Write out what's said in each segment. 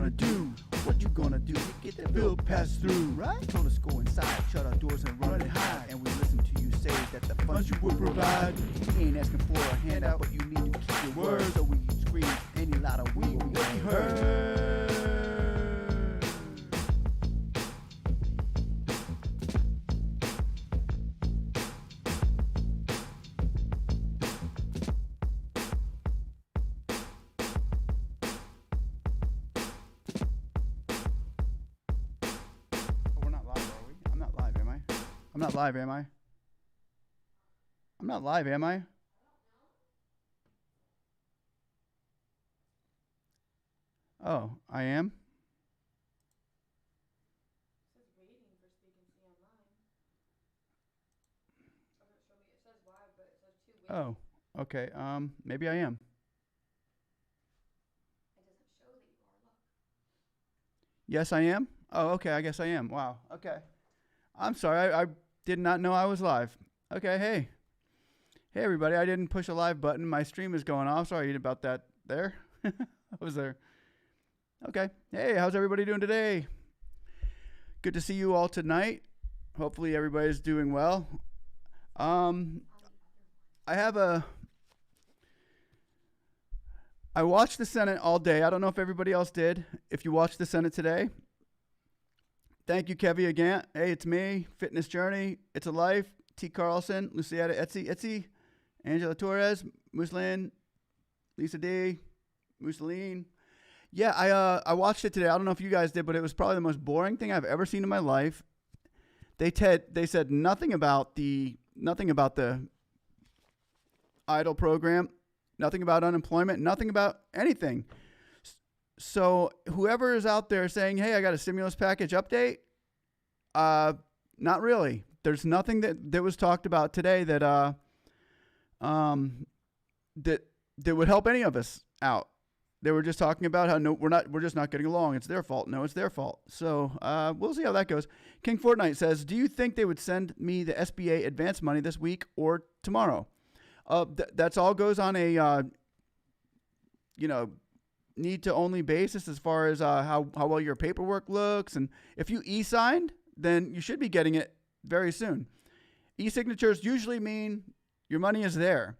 gonna do? What you gonna do to get that bill passed through, right? Told us go inside, shut our doors and run and hide. And we listen to you say that the funds you will provide. We ain't asking for a handout, but you need to keep your word. So we scream any louder, we will be heard. I'm not live, am I? I'm not live, am I? Oh, I am? It says waiting for speaknsee online. Doesn't show me. It says live, but it says two waiting. Oh, okay. Maybe I am. It doesn't show that you are. Look. Yes, I am? Oh, okay. I guess I am. Wow. Okay. I'm sorry. I did not know I was live. Okay. Hey. Hey, everybody. I didn't push a live button. My stream is going off. Sorry about that there. I was there. Okay. Hey, how's everybody doing today? Good to see you all tonight. Hopefully everybody's doing well. I watched the Senate all day. I don't know if everybody else did. If you watched the Senate today, thank you, Kevy, again. Hey, it's me, Fitness Journey. It's a Life, T. Carlson, Lucietta Etsy, Angela Torres, Muslin, Lisa D, Mussolini. Yeah, I watched it today. I don't know if you guys did, but it was probably the most boring thing I've ever seen in my life. They said nothing about the eidl program, nothing about unemployment, nothing about anything. So whoever is out there saying, "Hey, I got a stimulus package update," not really. There's nothing that was talked about today that would help any of us out. They were just talking about how we're just not getting along. It's their fault. No, it's their fault. So we'll see how that goes. King Fortnite says, "Do you think they would send me the SBA advance money this week or tomorrow?" That's all goes on a need to only basis as far as how well your paperwork looks, and if you e-signed, then you should be getting it very soon. E-signatures usually mean your money is there.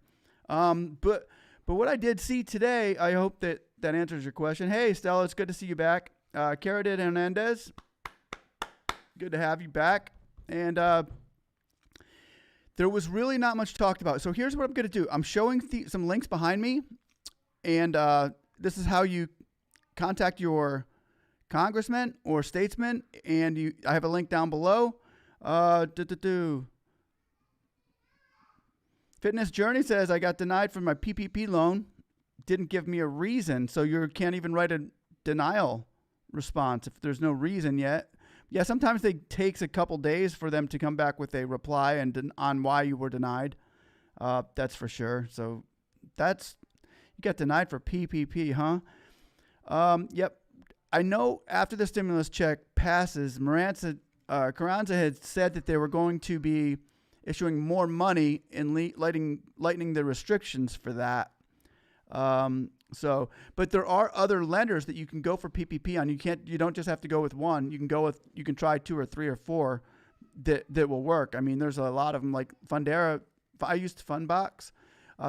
But what I did see today, I hope that answers your question. Hey, Stella, it's good to see you back. Caridad Hernandez, good to have you back. And there was really not much talked about. So here's what I'm going to do. I'm showing some links behind me, and this is how you contact your congressman or statesman, and I have a link down below. Fitness Journey says, "I got denied for my PPP loan. Didn't give me a reason." So you can't even write a denial response if there's no reason yet. Yeah, sometimes it takes a couple days for them to come back with a reply and on why you were denied. That's for sure. So you got denied for PPP, huh? Yep. I know after the stimulus check passes, Carranza had said that they were going to be issuing more money and lightening the restrictions for that. But there are other lenders that you can go for PPP on. You don't just have to go with one. You can try 2 or 3 or 4 that will work. I mean, there's a lot of them like Fundera. I used Fundbox.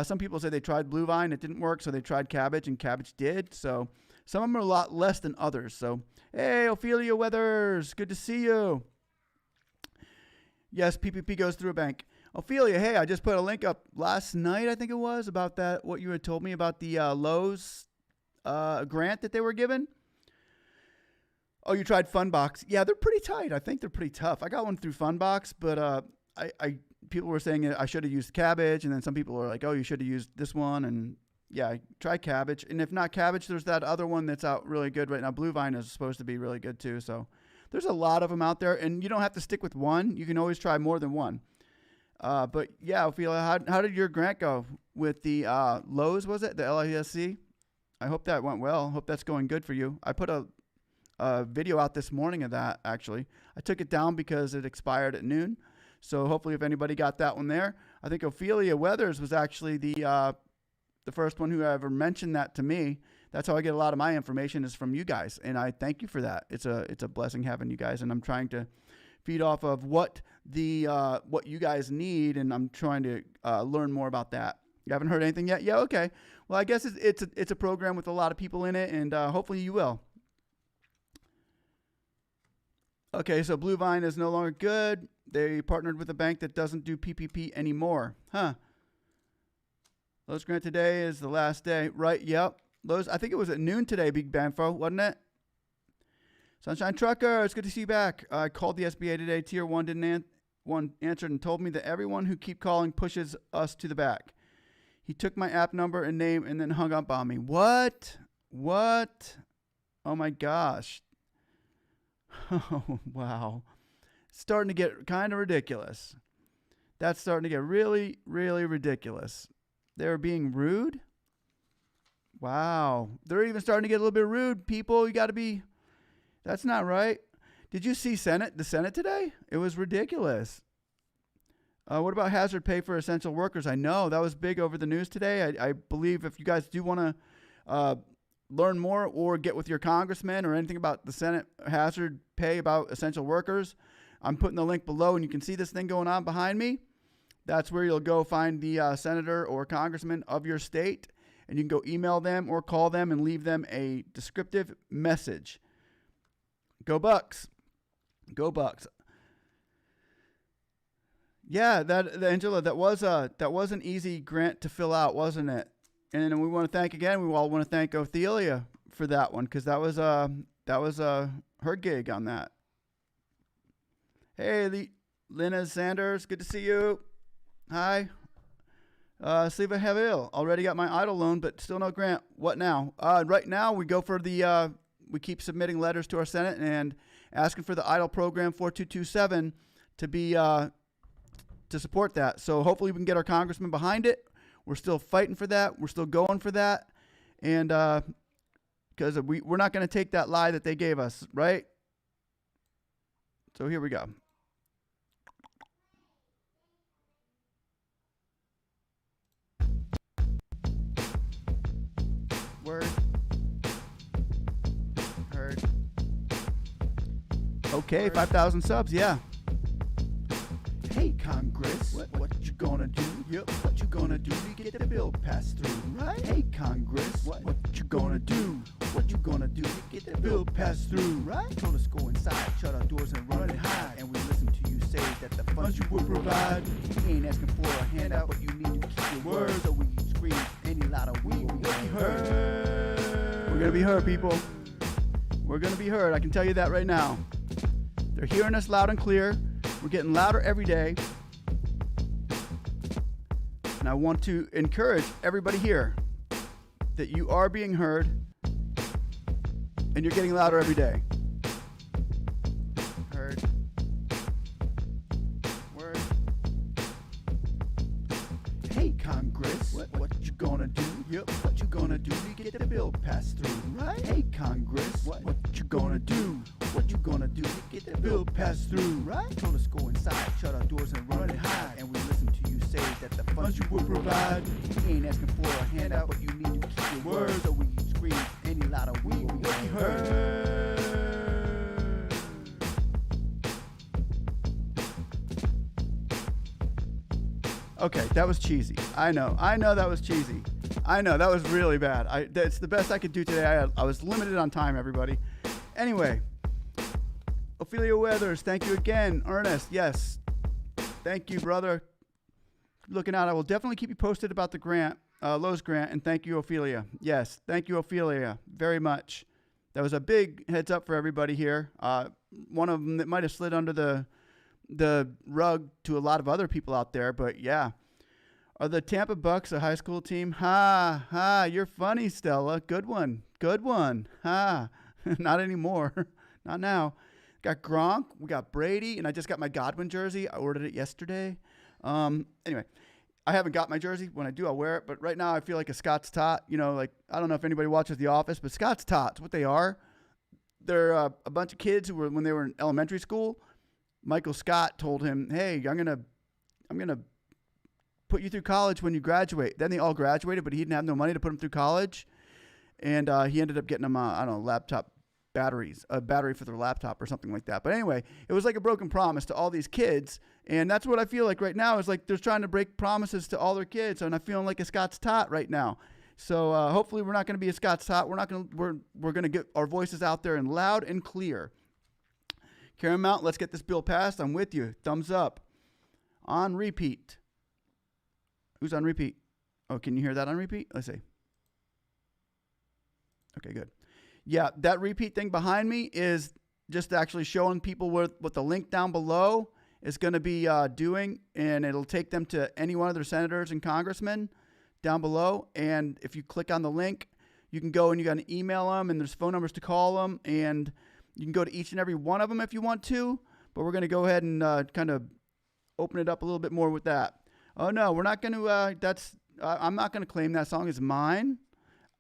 Some people say they tried Bluevine, it didn't work, so they tried Cabbage, and Cabbage did. So some of them are a lot less than others. So, hey, Ophelia Weathers, good to see you. Yes, PPP goes through a bank. Ophelia, hey, I just put a link up last night, I think it was, about that, what you had told me about the Lowe's grant that they were given. Oh, you tried Fundbox. Yeah, they're pretty tight. I think they're pretty tough. I got one through Fundbox, but people were saying I should have used Cabbage, and then some people were like, "Oh, you should have used this one." And yeah, try Cabbage. And if not Cabbage, there's that other one that's out really good right now. Bluevine is supposed to be really good too. So there's a lot of them out there, and you don't have to stick with one. You can always try more than one. But yeah, Ophelia, how did your grant go with the Lowe's? Was it the LISC? I hope that went well. Hope that's going good for you. I put a video out this morning of that. Actually, I took it down because it expired at noon. So hopefully, if anybody got that one there, I think Ophelia Weathers was actually the first one who ever mentioned that to me, That's how I get a lot of my information is from you guys, and I thank you for that. It's a blessing having you guys, and I'm trying to feed off of what you guys need, and I'm trying to learn more about that. You haven't heard anything yet? Yeah, okay. Well, I guess it's a program with a lot of people in it, and hopefully you will. Okay, so Blue Vine is no longer good. They partnered with a bank that doesn't do PPP anymore. Huh. Lowe's grant today is the last day. Right, yep. Lowe's, I think it was at noon today, Big Banfo, wasn't it? Sunshine Trucker, it's good to see you back. I called the SBA today. Tier 1 didn't answer and told me that everyone who keep calling pushes us to the back. He took my app number and name and then hung up on me. What? Oh, my gosh. Oh, wow. Starting to get kind of ridiculous. That's starting to get really, really ridiculous. They're being rude? Wow. They're even starting to get a little bit rude, people. You got to be... That's not right. Did you see the Senate today? It was ridiculous. What about hazard pay for essential workers? I know that was big over the news today. I believe if you guys do want to learn more or get with your congressman or anything about the Senate hazard pay about essential workers, I'm putting the link below, and you can see this thing going on behind me. That's where you'll go find the senator or congressman of your state, and you can go email them or call them and leave them a descriptive message. Go Bucks. Go Bucks. Yeah, Angela, that was an easy grant to fill out, wasn't it? And we want to thank again. We all want to thank Ophelia for that one, because that was her gig on that. Hey, Lena Sanders, good to see you. Hi. Siva Havil, already got my eidl loan, but still no grant. What now? Right now we go for we keep submitting letters to our Senate and asking for the eidl program 4227 to be to support that. So hopefully we can get our congressman behind it. We're still fighting for that. We're still going for that. And because we're not going to take that lie that they gave us, right? So here we go. Word. Heard. Okay, 5,000 subs, yeah. Hey, Congress, what you gonna do? Yep, what you gonna do to get the bill passed through? Right? Hey, Congress, what you gonna do? What you gonna do to get the bill passed through? Right? Told us go inside, shut our doors and run and hide. And we listen to you say that the funds you will provide. We ain't asking for a handout, but you need to keep your word. So we scream any louder, we will be heard. We're gonna be heard, people. We're gonna be heard. I can tell you that right now. They're hearing us loud and clear. We're getting louder every day. And I want to encourage everybody here that you are being heard and you're getting louder every day. Heard. Word. Hey, Congress, what you gonna do? Yep, what you gonna do to get the bill passed through? Right? Hey, Congress, what you gonna do? What you gonna do to get the bill passed through? Right? Told us go inside, shut our doors and run and hide. And we listen to you say that the funds you will provide. We ain't asking for a handout, but you need to keep your word. So we scream any louder, we will be heard. Okay, that was cheesy. I know that was cheesy. I know that was really bad. That's the best I could do today. I was limited on time, everybody. Anyway, Ophelia Weathers, thank you again. Ernest, yes. Thank you, brother. Looking out. I will definitely keep you posted about the grant, Lowe's grant, and thank you, Ophelia. Yes, thank you, Ophelia, very much. That was a big heads up for everybody here. One of them that might have slid under the rug to a lot of other people out there, but yeah. Are the Tampa Bucks a high school team? Ha, you're funny, Stella. Good one. Ha, not anymore. Not now. Got Gronk, we got Brady, and I just got my Godwin jersey. I ordered it yesterday. Anyway, I haven't got my jersey. When I do, I'll wear it. But right now, I feel like a Scott's Tot. You know, like, I don't know if anybody watches The Office, but Scott's Tots, what they are, they're a bunch of kids who were, when they were in elementary school, Michael Scott told him, hey, I'm gonna put you through college when you graduate. Then they all graduated, but he didn't have no money to put them through college. And he ended up getting them, I don't know, laptop batteries, a battery for their laptop or something like that. But anyway, it was like a broken promise to all these kids. And that's what I feel like right now is like they're trying to break promises to all their kids. And I'm feeling like a Scott's tot right now. So hopefully we're not going to be a Scott's tot. We're going to get our voices out there and loud and clear. Carry them out. Let's get this bill passed. I'm with you. Thumbs up. On repeat. Who's on repeat? Oh, can you hear that on repeat? Let's see. Okay, good. Yeah, that repeat thing behind me is just actually showing people what the link down below is going to be doing, and it'll take them to any one of their senators and congressmen down below. And if you click on the link, you can go and you got to email them, and there's phone numbers to call them, and you can go to each and every one of them if you want to. But we're going to go ahead and kind of open it up a little bit more with that. Oh no, we're not going to. I'm not going to claim that song as mine.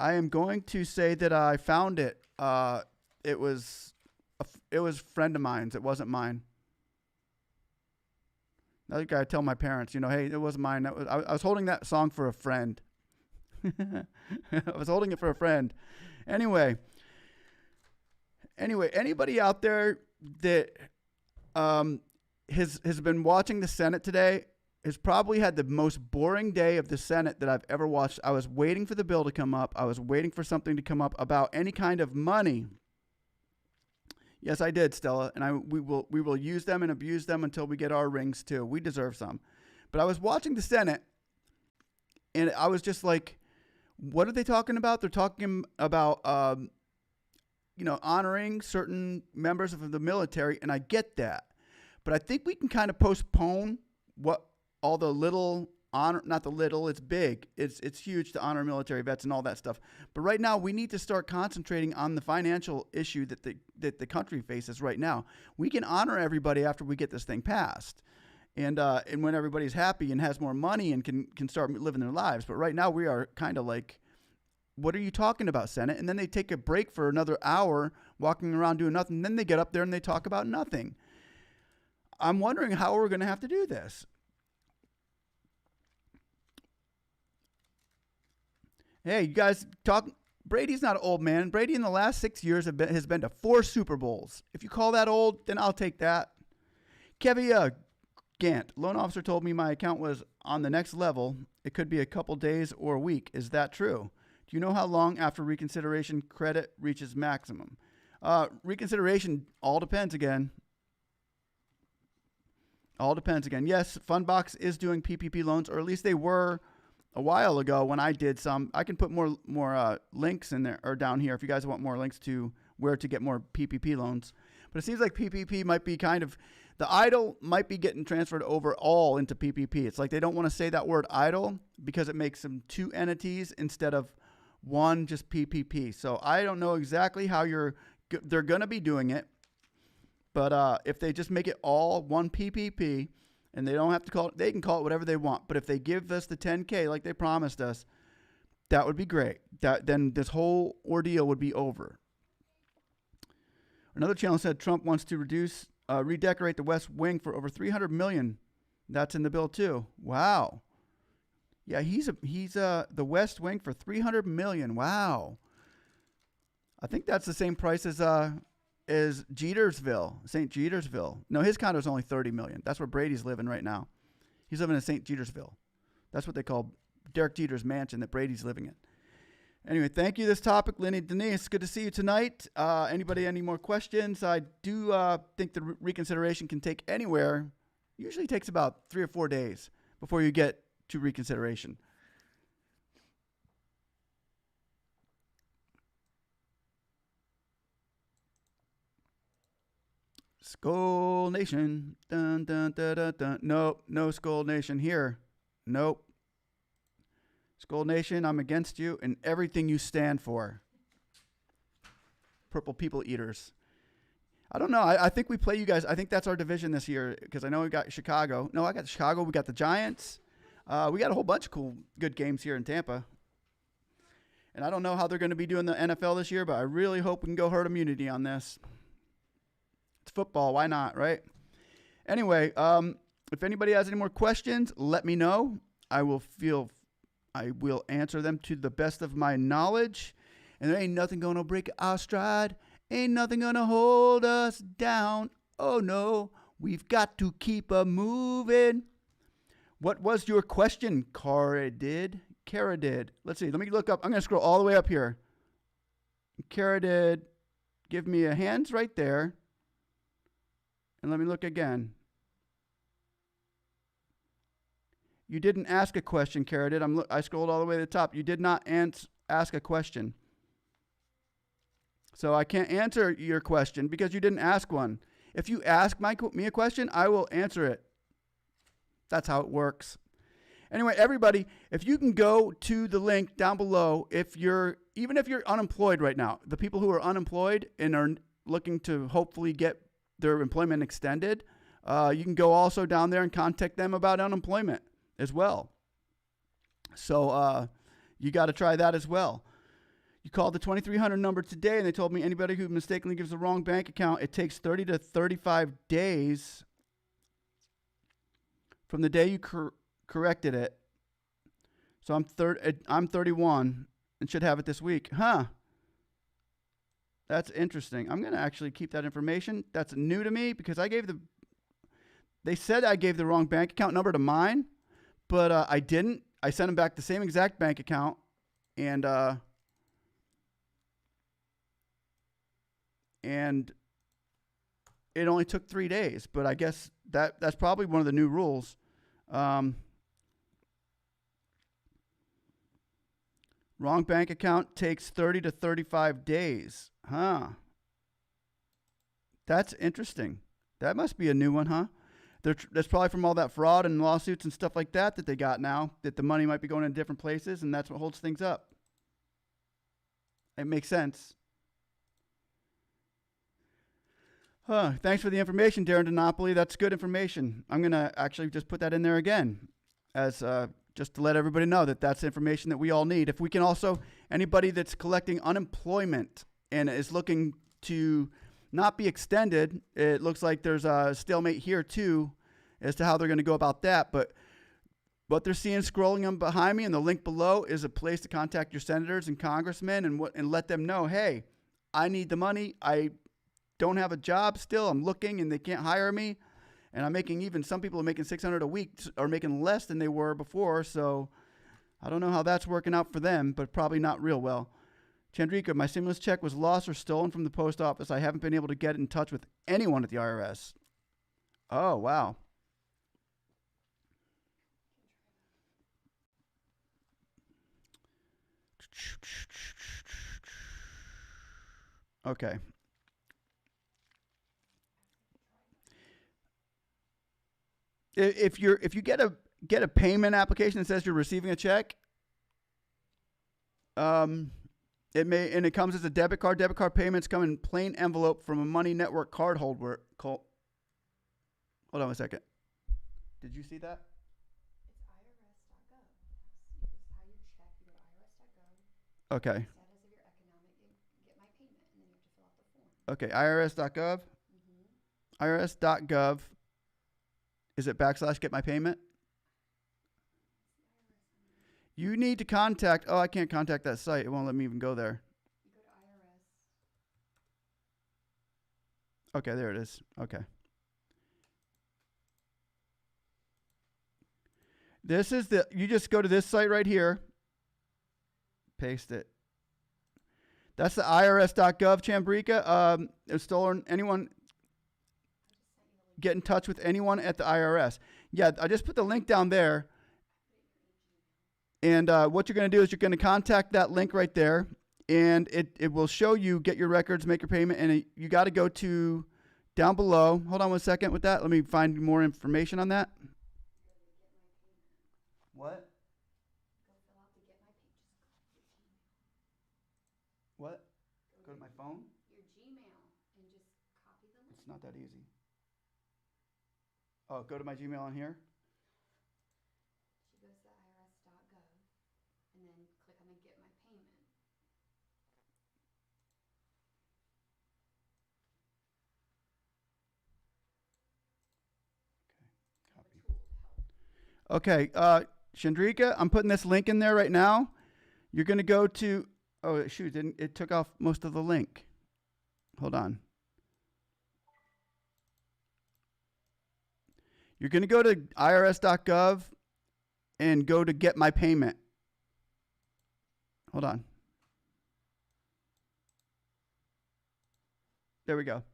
I am going to say that I found it. It was a friend of mine's. It wasn't mine. I gotta tell my parents, hey, it wasn't mine. I was holding that song for a friend. I was holding it for a friend. Anyway, anybody out there that has been watching the Senate today has probably had the most boring day of the Senate that I've ever watched. I was waiting for the bill to come up. I was waiting for something to come up about any kind of money. Yes, I did, Stella, and we will use them and abuse them until we get our rings too. We deserve some. But I was watching the Senate, and I was just like, what are they talking about? They're talking about honoring certain members of the military, and I get that. But I think we can kind of postpone what all the little honor, not the little, it's big. It's huge to honor military vets and all that stuff. But right now we need to start concentrating on the financial issue that the country faces right now. We can honor everybody after we get this thing passed. And when everybody's happy and has more money and can start living their lives. But right now we are kind of like, what are you talking about, Senate? And then they take a break for another hour walking around doing nothing. And then they get up there and they talk about nothing. I'm wondering how we're going to have to do this. Hey, you guys talk. Brady's not an old man. Brady in the last 6 years has been to 4 Super Bowls. If you call that old, then I'll take that. Kevy Gant, loan officer told me my account was on the next level. It could be a couple days or a week. Is that true? Do you know how long after reconsideration credit reaches maximum? Reconsideration all depends again. All depends again. Yes, Fundbox is doing PPP loans, or at least they were a while ago when I did some. I can put more links in there or down here if you guys want more links to where to get more PPP loans. But it seems like PPP might be kind of, the eidl might be getting transferred over all into PPP. It's like they don't want to say that word eidl because it makes them 2 entities instead of one, just PPP. So I don't know exactly how they're going to be doing it. But if they just make it all one PPP, and they don't have to call it, they can call it whatever they want. But if they give us the 10K like they promised us, that would be great. Then this whole ordeal would be over. Another channel said Trump wants to redecorate the West Wing for over $300 million. That's in the bill too. Wow. Yeah, he's the West Wing for $300 million. Wow. I think that's the same price as Jetersville, St. Jetersville. No, his condo is only $30 million. That's where Brady's living right now. He's living in St. Jetersville. That's what they call Derek Jeter's mansion that Brady's living in. Anyway, thank you. This topic, Lenny Denise. Good to see you tonight. Anybody, any more questions? I do think the reconsideration can take anywhere. Usually takes about 3 or 4 days before you get to reconsideration. Skull Nation. Dun, dun, dun, dun, dun. Nope, no Skull Nation here. Nope. Skull Nation, I'm against you and everything you stand for. Purple People Eaters. I don't know. I think we play you guys. I think that's our division this year because I know we got Chicago. No, I got Chicago. We got the Giants. We got a whole bunch of good games here in Tampa. And I don't know how they're going to be doing the NFL this year, but I really hope we can go herd immunity on this. It's football. Why not, right? Anyway, if anybody has any more questions, let me know. I will answer them to the best of my knowledge. And there ain't nothing gonna break our stride. Ain't nothing gonna hold us down. Oh no, we've got to keep a moving. What was your question, Cara did? Let's see, let me look up. I'm gonna scroll all the way up here. Cara did. Give me a hands right there. And let me look again. You didn't ask a question, Cara did. I scrolled all the way to the top. You did not ask a question. So I can't answer your question because you didn't ask one. If you ask me a question, I will answer it. That's how it works. Anyway, everybody, if you can go to the link down below, even if you're unemployed right now, the people who are unemployed and are looking to hopefully get their employment extended, you can go also down there and contact them about unemployment as well. So you got to try that as well. You called the 2300 number today, and they told me anybody who mistakenly gives the wrong bank account, it takes 30 to 35 days from the day you corrected it. So I'm 31 and should have it this week. Huh. That's interesting. I'm going to actually keep that information. That's new to me because they said I gave the wrong bank account number to mine, but I didn't. I sent them back the same exact bank account, and it only took 3 days. But I guess that's probably one of the new rules. Wrong bank account takes 30 to 35 days. Huh. That's interesting. That must be a new one, huh? That's probably from all that fraud and lawsuits and stuff like that they got now, that the money might be going in different places, and that's what holds things up. It makes sense. Huh. Thanks for the information, Darren Dinopoly. That's good information. I'm going to actually just put that in there again as just to let everybody know that that's information that we all need. If we can also, anybody that's collecting unemployment and is looking to not be extended, it looks like there's a stalemate here too as to how they're going to go about that. But what they're seeing scrolling on behind me and the link below is a place to contact your senators and congressmen and let them know, hey, I need the money. I don't have a job still. I'm looking and they can't hire me. And I'm making some people are making $600 a week or making less than they were before. So I don't know how that's working out for them, but probably not real well. Chandrika, my stimulus check was lost or stolen from the post office. I haven't been able to get in touch with anyone at the IRS. Oh, wow. Okay. If you get a payment application that says you're receiving a check, it comes as a debit card. Debit card payments come in plain envelope from a money network card holder. Hold on a second. Did you see that? It's irs.gov. This is how you check. You go to irs.gov. Okay. Status of your economic, get my payment, and then you have to fill out the form. Okay. irs.gov. irs.gov. Is it / get my payment? You need to contact. Oh, I can't contact that site. It won't let me even go there. You go to IRS. Okay, there it is. Okay. You just go to this site right here. Paste it. That's the irs.gov, Chambrika. Anyone get in touch with anyone at the IRS. Yeah, I just put the link down there. And what you're going to do is you're going to contact that link right there. And it will show you, get your records, make your payment. And you got to go to down below. Hold on 1 second with that. Let me find more information on that. What? What? Go to my phone? Your Gmail and just copy the link. It's not that easy. Oh, go to my Gmail on here? She goes to irs.gov and then click on the get my payment. Okay, copy. Okay, Chandrika, I'm putting this link in there right now. You're going to go to Oh, shoot. Didn't it took off most of the link. Hold on. You're going to go to irs.gov and go to get my payment. Hold on. There we go.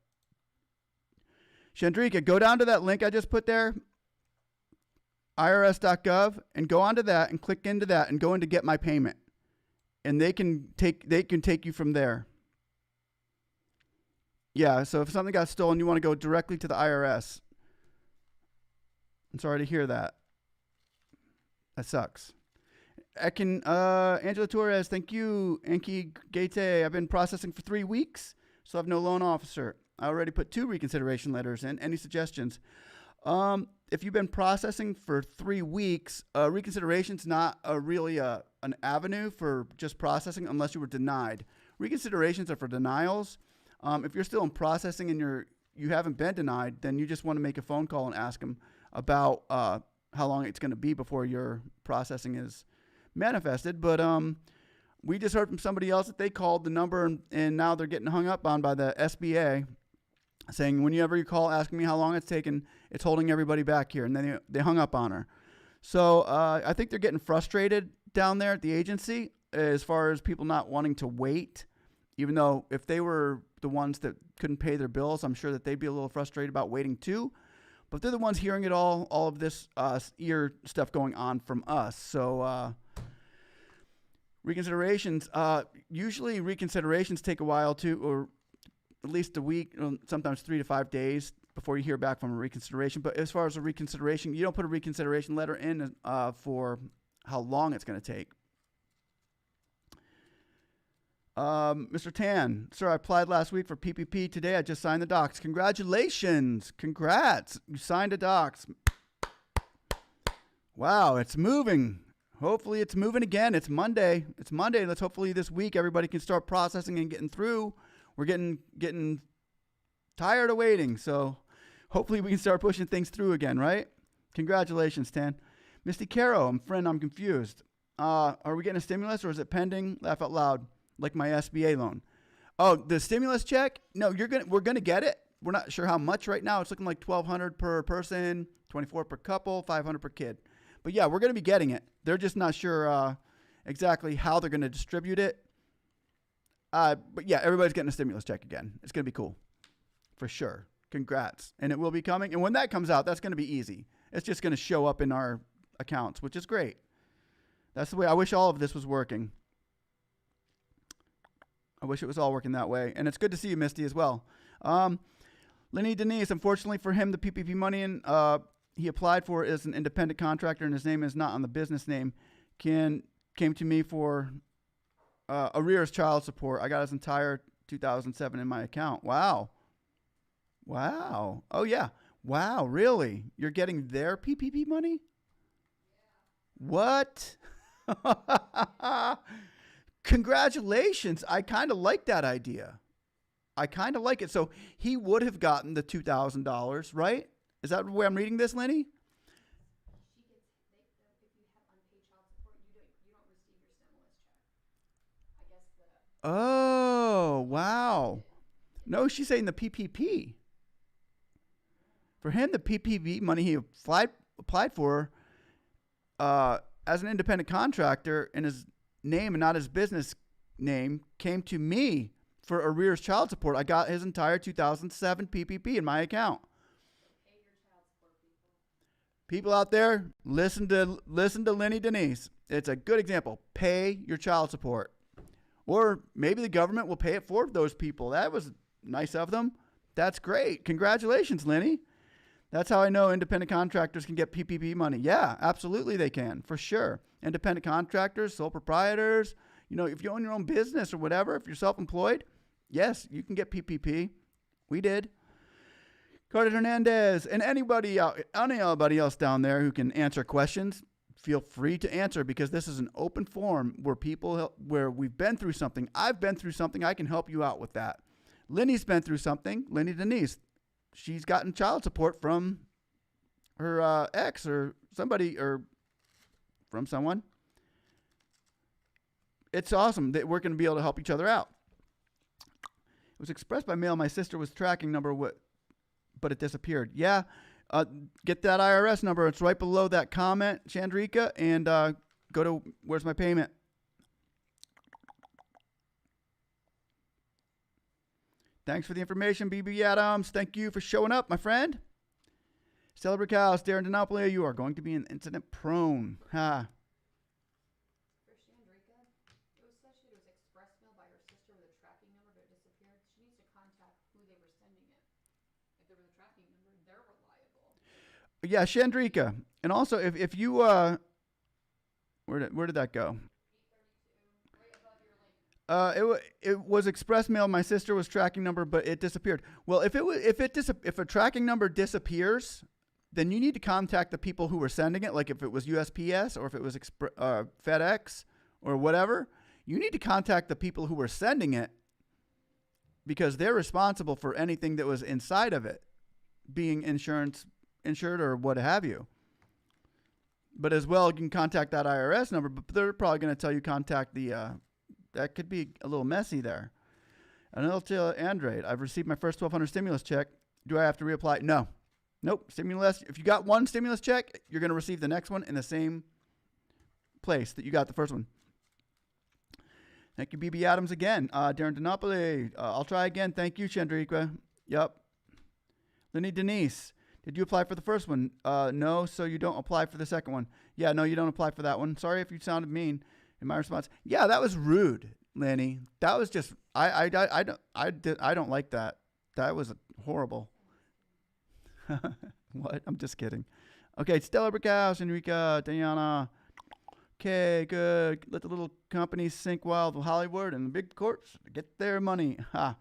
Chandrika, go down to that link I just put there, irs.gov, and go onto that and click into that and go into get my payment. And they can take you from there. Yeah, so if something got stolen, you want to go directly to the IRS. I'm sorry to hear that. That sucks. Angela Torres, thank you. Enki Gate, I've been processing for 3 weeks, so I have no loan officer. I already put 2 reconsideration letters in. Any suggestions? If you've been processing for 3 weeks, reconsideration's not really an avenue for just processing unless you were denied. Reconsiderations are for denials. If you're still in processing and you haven't been denied, then you just want to make a phone call and ask them about how long it's going to be before your processing is manifested. But we just heard from somebody else that they called the number and now they're getting hung up on by the SBA, saying whenever you call asking me how long it's taken, it's holding everybody back here. And then they hung up on her. So I think they're getting frustrated down there at the agency as far as people not wanting to wait, even though if they were the ones that couldn't pay their bills, I'm sure that they'd be a little frustrated about waiting too. But they're the ones hearing it all of this ear stuff going on from us. So reconsiderations, usually reconsiderations take a while too, or at least a week, sometimes 3 to 5 days before you hear back from a reconsideration. But as far as a reconsideration, you don't put a reconsideration letter in for how long it's going to take. Mr. Tan, sir, I applied last week for PPP. Today I just signed the docs. Congratulations. Congrats. You signed the docs. Wow, it's moving. Hopefully it's moving again. It's Monday. Let's hopefully this week everybody can start processing and getting through. We're getting tired of waiting. So hopefully we can start pushing things through again, right? Congratulations, Tan. Misty Caro, I'm confused. Are we getting a stimulus or is it pending? Laugh out loud. Like my SBA loan. Oh, the stimulus check? No, we're gonna get it. We're not sure how much right now. It's looking like $1,200 per person, $24 per couple, $500 per kid. But yeah, we're gonna be getting it. They're just not sure exactly how they're gonna distribute it. But yeah, everybody's getting a stimulus check again. It's gonna be cool, for sure. Congrats, and it will be coming. And when that comes out, that's gonna be easy. It's just gonna show up in our accounts, which is great. That's the way I wish all of this was working. I wish it was all working that way. And it's good to see you, Misty, as well. Lenny Denise, unfortunately for him, the PPP money he applied for is an independent contractor, and his name is not on the business name. Came to me for arrears child support. I got his entire 2007 in my account. Wow. Oh, yeah. Wow, really? You're getting their PPP money? What? Congratulations. I kind of like that idea. I kind of like it. So he would have gotten the $2,000, right? Is that the way I'm reading this, Lenny? She gets, if you have unpaid child support, you don't receive your stimulus check. I guess Oh, wow. No, she's saying the PPP. For him, the PPP money he applied for as an independent contractor in his name and not his business name came to me for arrears child support. I got his entire 2007 PPP in my account. pay your child support, People out there, listen to Lenny Denise. It's a good example. Pay your child support. Or maybe the government will pay it for those people. That was nice of them. That's great. Congratulations, Lenny. That's how I know independent contractors can get PPP money. Yeah, absolutely they can, for sure. Independent contractors, sole proprietors, if you own your own business or whatever, if you're self-employed, yes, you can get PPP. We did. Carter Hernandez and anybody else down there who can answer questions, feel free to answer because this is an open forum where we've been through something. I've been through something. I can help you out with that. Lenny's been through something. Lenny Denise. She's gotten child support from her ex or somebody or from someone. it's awesome that we're going to be able to help each other out. It was expressed by mail. My sister was tracking number, but it disappeared. Yeah, get that IRS number. It's right below that comment, Chandrika, and go to where's my payment. Thanks for the information, BB Adams. Thank you for showing up, my friend. Celebrate House, Darren Denopoli, you are going to be an incident prone. Ha. For Chandrika, it was said it was express mail by her sister with a tracking number, but it disappeared. She needs to contact who they were sending it. If there was a tracking number, they're reliable. Yeah, Chandrika. And also, if you, where did that go? 832, right above your link. It was express mail. My sister was tracking number, but it disappeared. Well, if a tracking number disappears, then you need to contact the people who were sending it. Like if it was USPS or if it was FedEx or whatever, you need to contact the people who were sending it because they're responsible for anything that was inside of it, being insured or what have you. But as well, you can contact that IRS number, but they're probably going to tell you contact the. That could be a little messy there. And I'll tell Android, I've received my first $1,200 stimulus check. Do I have to reapply? No. Nope. Stimulus. If you got one stimulus check, you're going to receive the next one in the same place that you got the first one. Thank you, BB Adams again. Darren Denopoli. I'll try again. Thank you, Chandrika. Yep. Lenny Denise. Did you apply for the first one? No, so you don't apply for the second one. Yeah, no, you don't apply for that one. Sorry if you sounded mean in my response. Yeah, that was rude, Lenny. That was just I don't like that. That was horrible. What? I'm just kidding. Okay, Stella Brickhouse, Enrica, Diana. Okay, good. Let the little companies sink while the Hollywood and the big courts get their money. Ha.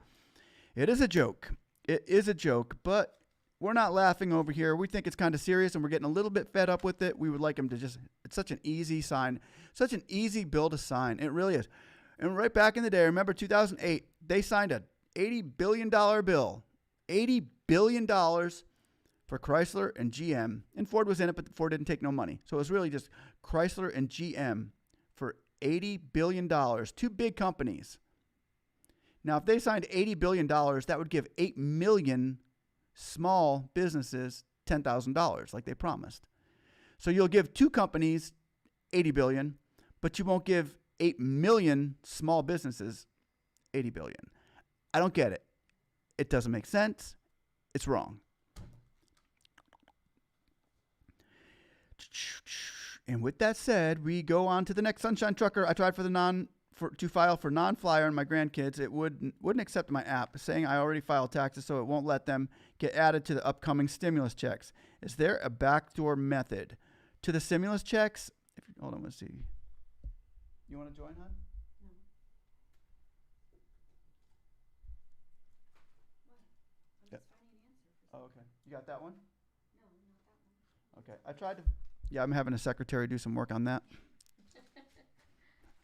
It is a joke. It is a joke, but we're not laughing over here. We think it's kind of serious, and we're getting a little bit fed up with it. We would like them to just, it's such an easy sign, such an easy bill to sign. It really is. And right back in the day, remember 2008, they signed a $80 billion bill. $80 billion for Chrysler and GM. And Ford was in it, but Ford didn't take no money. So it was really just Chrysler and GM for $80 billion. Two big companies. Now, if they signed $80 billion, that would give 8 million small businesses $10,000 like they promised. So you'll give two companies $80 billion, but you won't give 8 million small businesses $80 billion. I don't get it. It doesn't make sense. It's wrong. And with that said, we go on to the next Sunshine Trucker. I tried to file for non-flyer on my grandkids. It wouldn't accept my app, saying I already filed taxes, so it won't let them get added to the upcoming stimulus checks. Is there a backdoor method to the stimulus checks? Hold on, let's see. You want to join, hon? No. What? I'm just finding an answer. Oh, okay. You got that one? No, not that one. Okay. I tried to. Yeah, I'm having a secretary do some work on that.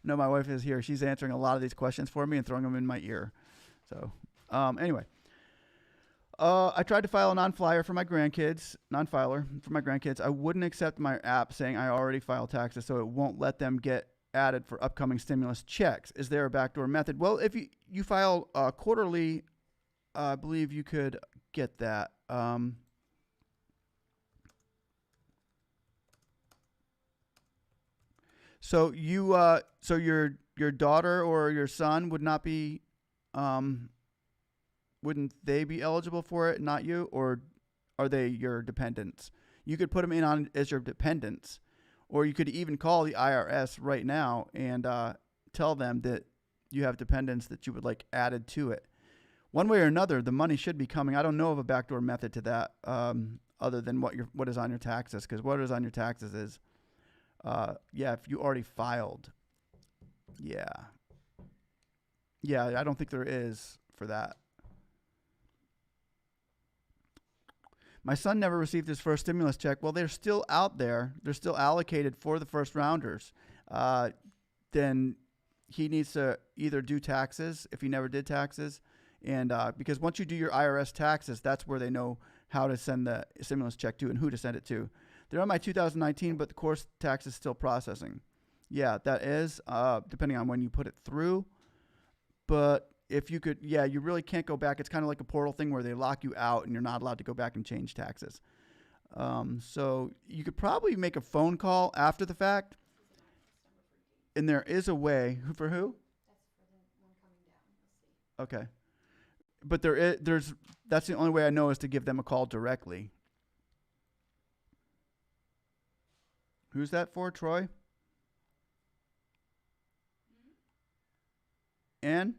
No, my wife is here. She's answering a lot of these questions for me and throwing them in my ear. So, anyway. I tried to file a non-filer for my grandkids. I wouldn't accept my app saying I already filed taxes, so it won't let them get added for upcoming stimulus checks. Is there a backdoor method? Well, if you file quarterly, I believe you could get that. So your daughter or your son would not be, wouldn't they be eligible for it, not you, or are they your dependents? You could put them in on as your dependents, or you could even call the IRS right now and tell them that you have dependents that you would like added to it. One way or another, the money should be coming. I don't know of a backdoor method to that, other than what is on your taxes, because what is on your taxes is. If you already filed. Yeah, I don't think there is for that. My son never received his first stimulus check. Well, they're still out there. They're still allocated for the first rounders. Then he needs to either do taxes if he never did taxes. And because once you do your IRS taxes, that's where they know how to send the stimulus check to and who to send it to. They're on my 2019, but the course tax is still processing. Yeah, that is, depending on when you put it through. But if you could, yeah, you really can't go back. It's kind of like a portal thing where they lock you out and you're not allowed to go back and change taxes. So you could probably make a phone call after the fact. And there is a way. For who? Okay. But that's the only way I know is to give them a call directly. Who's that for, Troy? Ann?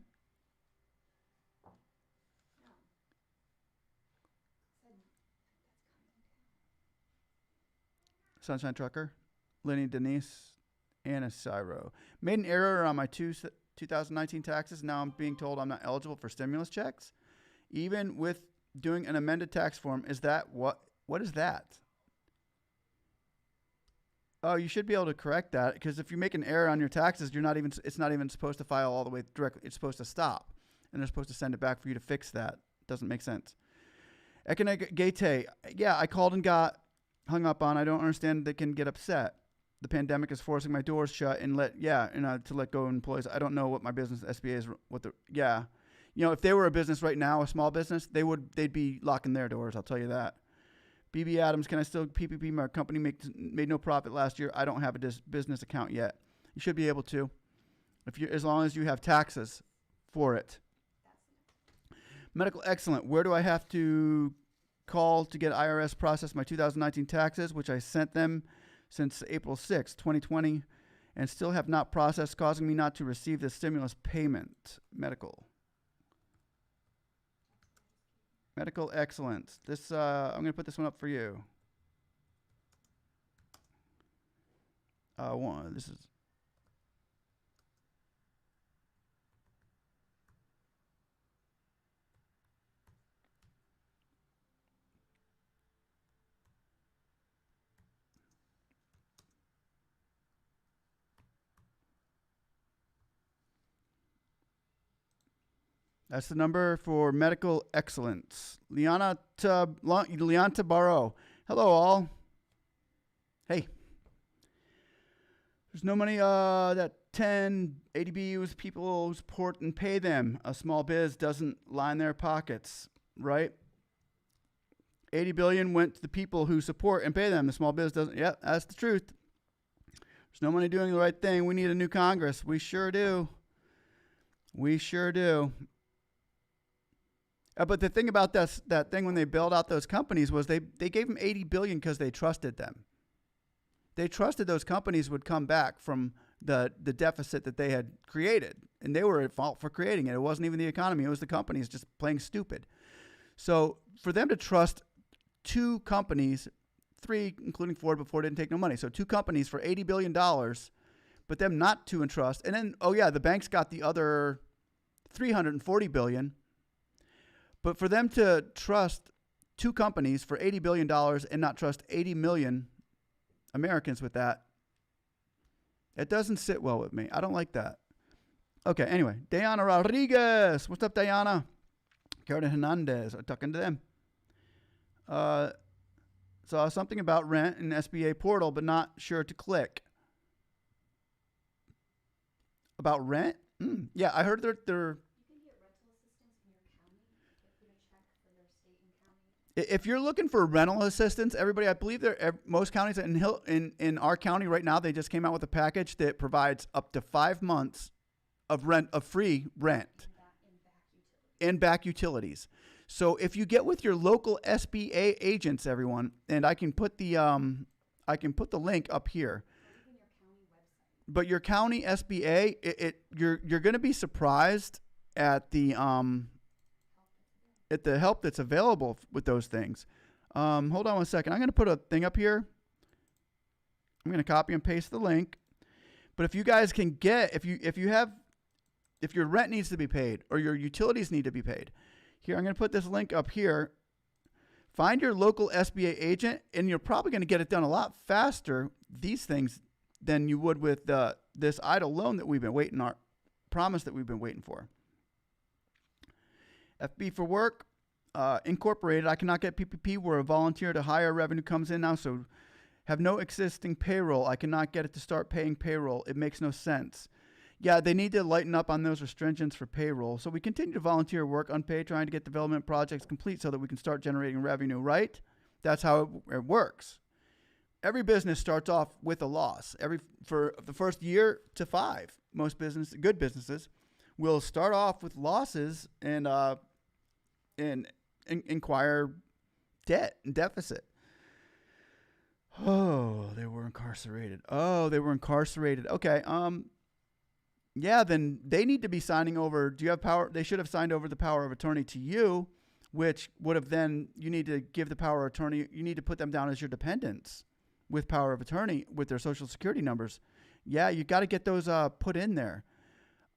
Sunshine Trucker, Lenny Denise, Anna Cyro. Made an error on my 2019 taxes. Now I'm being told I'm not eligible for stimulus checks. Even with doing an amended tax form, is that what is that? Oh, you should be able to correct that, because if you make an error on your taxes, it's not even supposed to file all the way directly. It's supposed to stop, and they're supposed to send it back for you to fix that. Doesn't make sense. Ekene Gate, yeah, I called and got hung up on. I don't understand they can get upset. The pandemic is forcing my doors shut and to let go of employees. I don't know what my business SBA is. If they were a business right now, a small business, they'd be locking their doors. I'll tell you that. BB Adams, can I still PPP? My company made no profit last year. I don't have a business account yet. You should be able to, as long as you have taxes for it. Medical Excellent. Where do I have to call to get IRS process my 2019 taxes, which I sent them since April 6, 2020, and still have not processed, causing me not to receive the stimulus payment? Medical Excellence. This I'm going to put this one up for you. This is That's the number for Medical Excellence. Liana Barrow. Hello, all. Hey. There's no money that 10 ADBUs people support and pay them. A small biz doesn't line their pockets, right? 80 billion went to the people who support and pay them. The small biz doesn't. Yeah, that's the truth. There's no money doing the right thing. We need a new Congress. We sure do. We sure do. But the thing about that thing when they bailed out those companies was they gave them 80 billion because they trusted them. They trusted those companies would come back from the deficit that they had created, and they were at fault for creating it. It wasn't even the economy; it was the companies just playing stupid. So for them to trust two companies, three including Ford, but Ford didn't take no money. So two companies for $80 billion, but them not to entrust, and then the banks got the other $340 billion. But for them to trust two companies for $80 billion and not trust 80 million Americans with that, it doesn't sit well with me. I don't like that. Okay, anyway. Diana Rodriguez. What's up, Diana? Karen Hernandez. I'm talking to them. Saw something about rent in SBA portal, but not sure to click. About rent? Yeah, I heard they're if you're looking for rental assistance, everybody, I believe most counties in our county right now, they just came out with a package that provides up to 5 months of free rent and back utilities. So if you get with your local SBA agents, everyone, and I can put the link up here. But your county SBA, you're going to be surprised at the help that's available with those things. Hold on one second. I'm going to put a thing up here. I'm going to copy and paste the link. But if you guys can get, if your rent needs to be paid or your utilities need to be paid, here, I'm going to put this link up here. Find your local SBA agent, and you're probably going to get it done a lot faster, these things, than you would with this eidl loan that we've been waiting, our promise that we've been waiting for. FB for work, Incorporated. I cannot get PPP where a volunteer to hire revenue comes in now. So Have no existing payroll. I cannot get it to start paying payroll. It makes no sense. Yeah, they need to lighten up on those restrictions for payroll. So we continue to volunteer work unpaid, trying to get development projects complete so that we can start generating revenue, right? That's how it works. Every business starts off with a loss. For the first year to 5, most good businesses will start off with losses and inquire debt and deficit. Oh, they were incarcerated. Okay. Yeah, then they need to be signing over. Do you have power? They should have signed over the power of attorney to you, which would have then, you need to give the power of attorney. You need to put them down as your dependents with power of attorney with their social security numbers. Yeah, you got to get those put in there.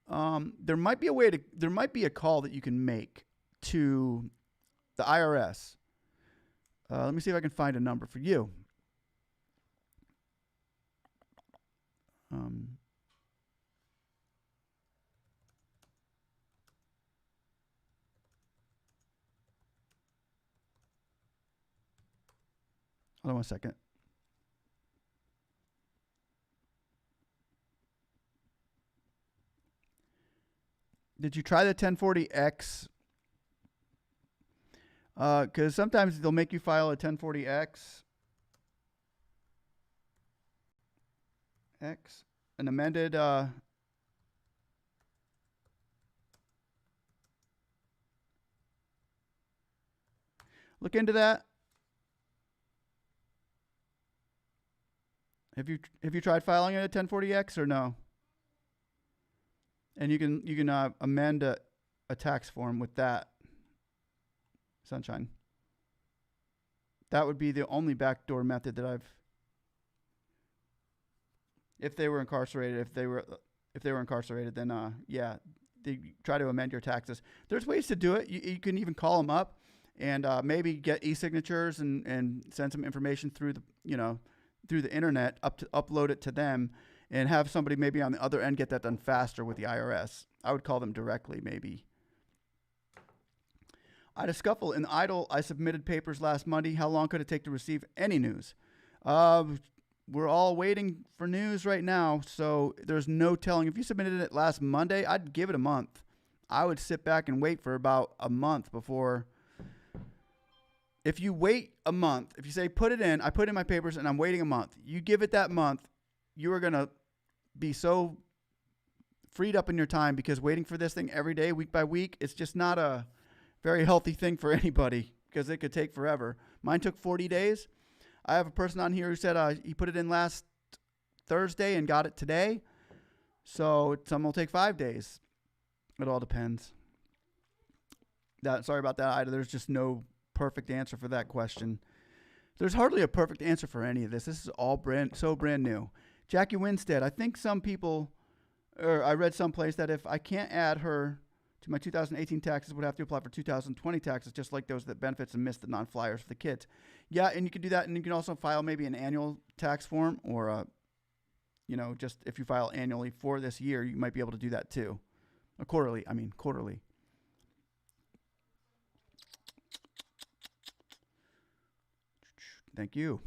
There might be a call that you can make to the IRS. Let me see if I can find a number for you. Hold on one second. Did you try the 1040X? Because sometimes they'll make you file a 1040X. An amended look into that. Have you tried filing it at 1040X or no? And you can amend a tax form with that. Sunshine. That would be the only backdoor method that I've. If they were incarcerated, then yeah, they try to amend your taxes. There's ways to do it. You can even call them up and maybe get e-signatures and send some information through the internet upload it to them and have somebody maybe on the other end get that done faster with the IRS. I would call them directly maybe. I had a scuffle in eidl. I submitted papers last Monday. How long could it take to receive any news? We're all waiting for news right now, so there's no telling. If you submitted it last Monday, I'd give it a month. I would sit back and wait for about a month before. If you wait a month, if you say put it in, I put in my papers and I'm waiting a month. You give it that month, you are going to be so freed up in your time, because waiting for this thing every day, week by week, it's just not a very healthy thing for anybody, because it could take forever. Mine took 40 days. I have a person on here who said he put it in last Thursday and got it today. So some will take 5 days. It all depends. Sorry about that. There's just no perfect answer for that question. There's hardly a perfect answer for any of this. This is all brand new. Jackie Winstead. I think some people, or I read someplace that if I can't add her to my 2018 taxes, would have to apply for 2020 taxes, just like those that benefits and miss the non-flyers for the kids. Yeah, and you can do that, and you can also file maybe an annual tax form, or just if you file annually for this year, you might be able to do that too. Quarterly. Thank you.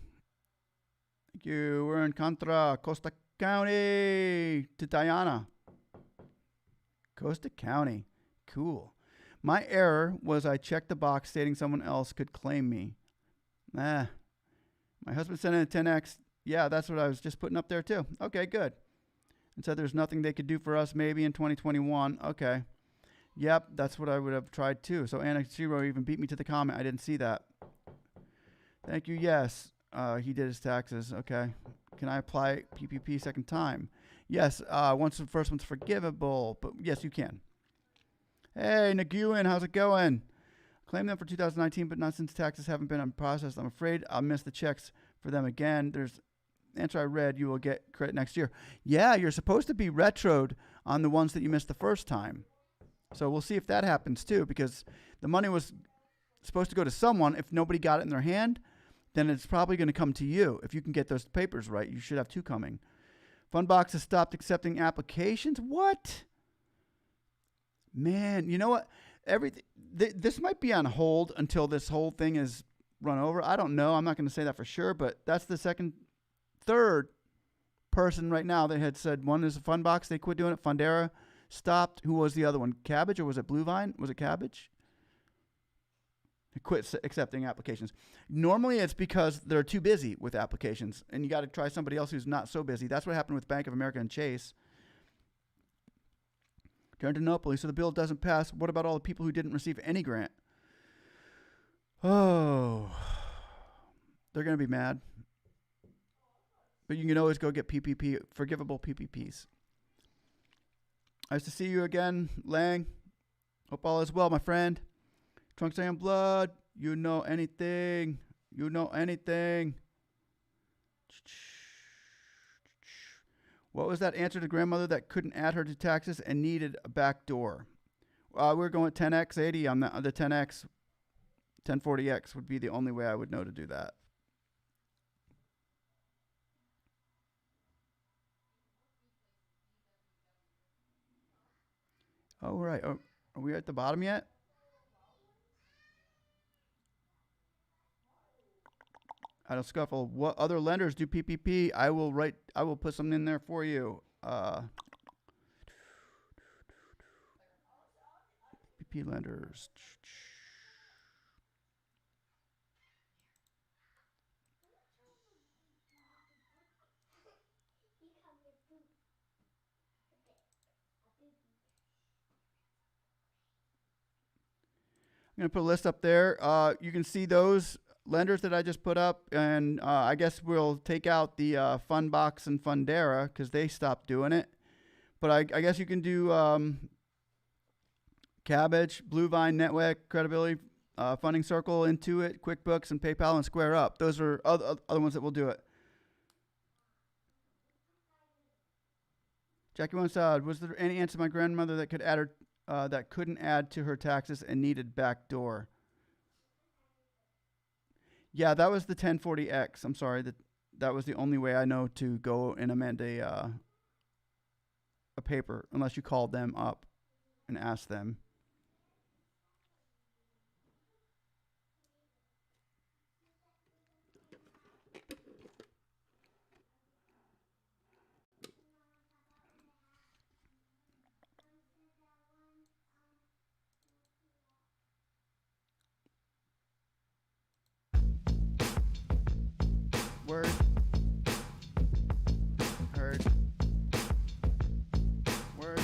We're in Contra Costa County to Diana. Costa County. Cool. My error was I checked the box stating someone else could claim me. My husband sent in a 10X. Yeah, that's what I was just putting up there too. Okay, good. And said there's nothing they could do for us maybe in 2021. Okay. Yep, that's what I would have tried too. So Anna Zero even beat me to the comment. I didn't see that. Thank you. Yes, he did his taxes. Okay. Can I apply PPP second time? Yes, once the first one's forgivable, but yes, you can. Hey, Nguyen, how's it going? Claim them for 2019, but not since taxes haven't been processed. I'm afraid I'll miss the checks for them again. There's answer I read, you will get credit next year. Yeah, you're supposed to be retroed on the ones that you missed the first time. So we'll see if that happens too, because the money was supposed to go to someone. If nobody got it in their hand, then it's probably going to come to you. If you can get those papers right, you should have 2 coming. Fundbox has stopped accepting applications. What? Man, you know what? This might be on hold until this whole thing is run over. I don't know. I'm not going to say that for sure, but that's the second third person right now that had said one is a Funbox. They quit doing it. Fundera stopped. Who was the other one? Cabbage, or was it Blue Vine? Was it Cabbage? They quit accepting applications. Normally it's because they're too busy with applications, and you got to try somebody else who's not so busy. That's what happened with Bank of America and Chase. Tarantinopolis, so the bill doesn't pass. What about all the people who didn't receive any grant? Oh, they're going to be mad. But you can always go get PPP, forgivable PPPs. Nice to see you again, Lang. Hope all is well, my friend. Trunks and Blood, you know anything. You know anything. What was that answer to grandmother that couldn't add her to taxes and needed a back door? We're going with 10x 80 on the 10x. 1040x would be the only way I would know to do that. Oh, right. Oh, are we at the bottom yet? I don't scuffle. What other lenders do PPP? I will put something in there for you. PPP lenders. I'm going to put a list up there. You can see those lenders that I just put up, and I guess we'll take out the Funbox and Fundera because they stopped doing it. But I guess you can do Cabbage, Blue Vine, Network, Credibility, Funding Circle, Intuit, QuickBooks, and PayPal, and Square Up. Those are other ones that will do it. Jackie once said, was there any answer to my grandmother that could add her that couldn't add to her taxes and needed backdoor? Yeah, that was the 1040X. I'm sorry, that was the only way I know to go and amend a paper, unless you called them up and asked them. Word. Heard. Word.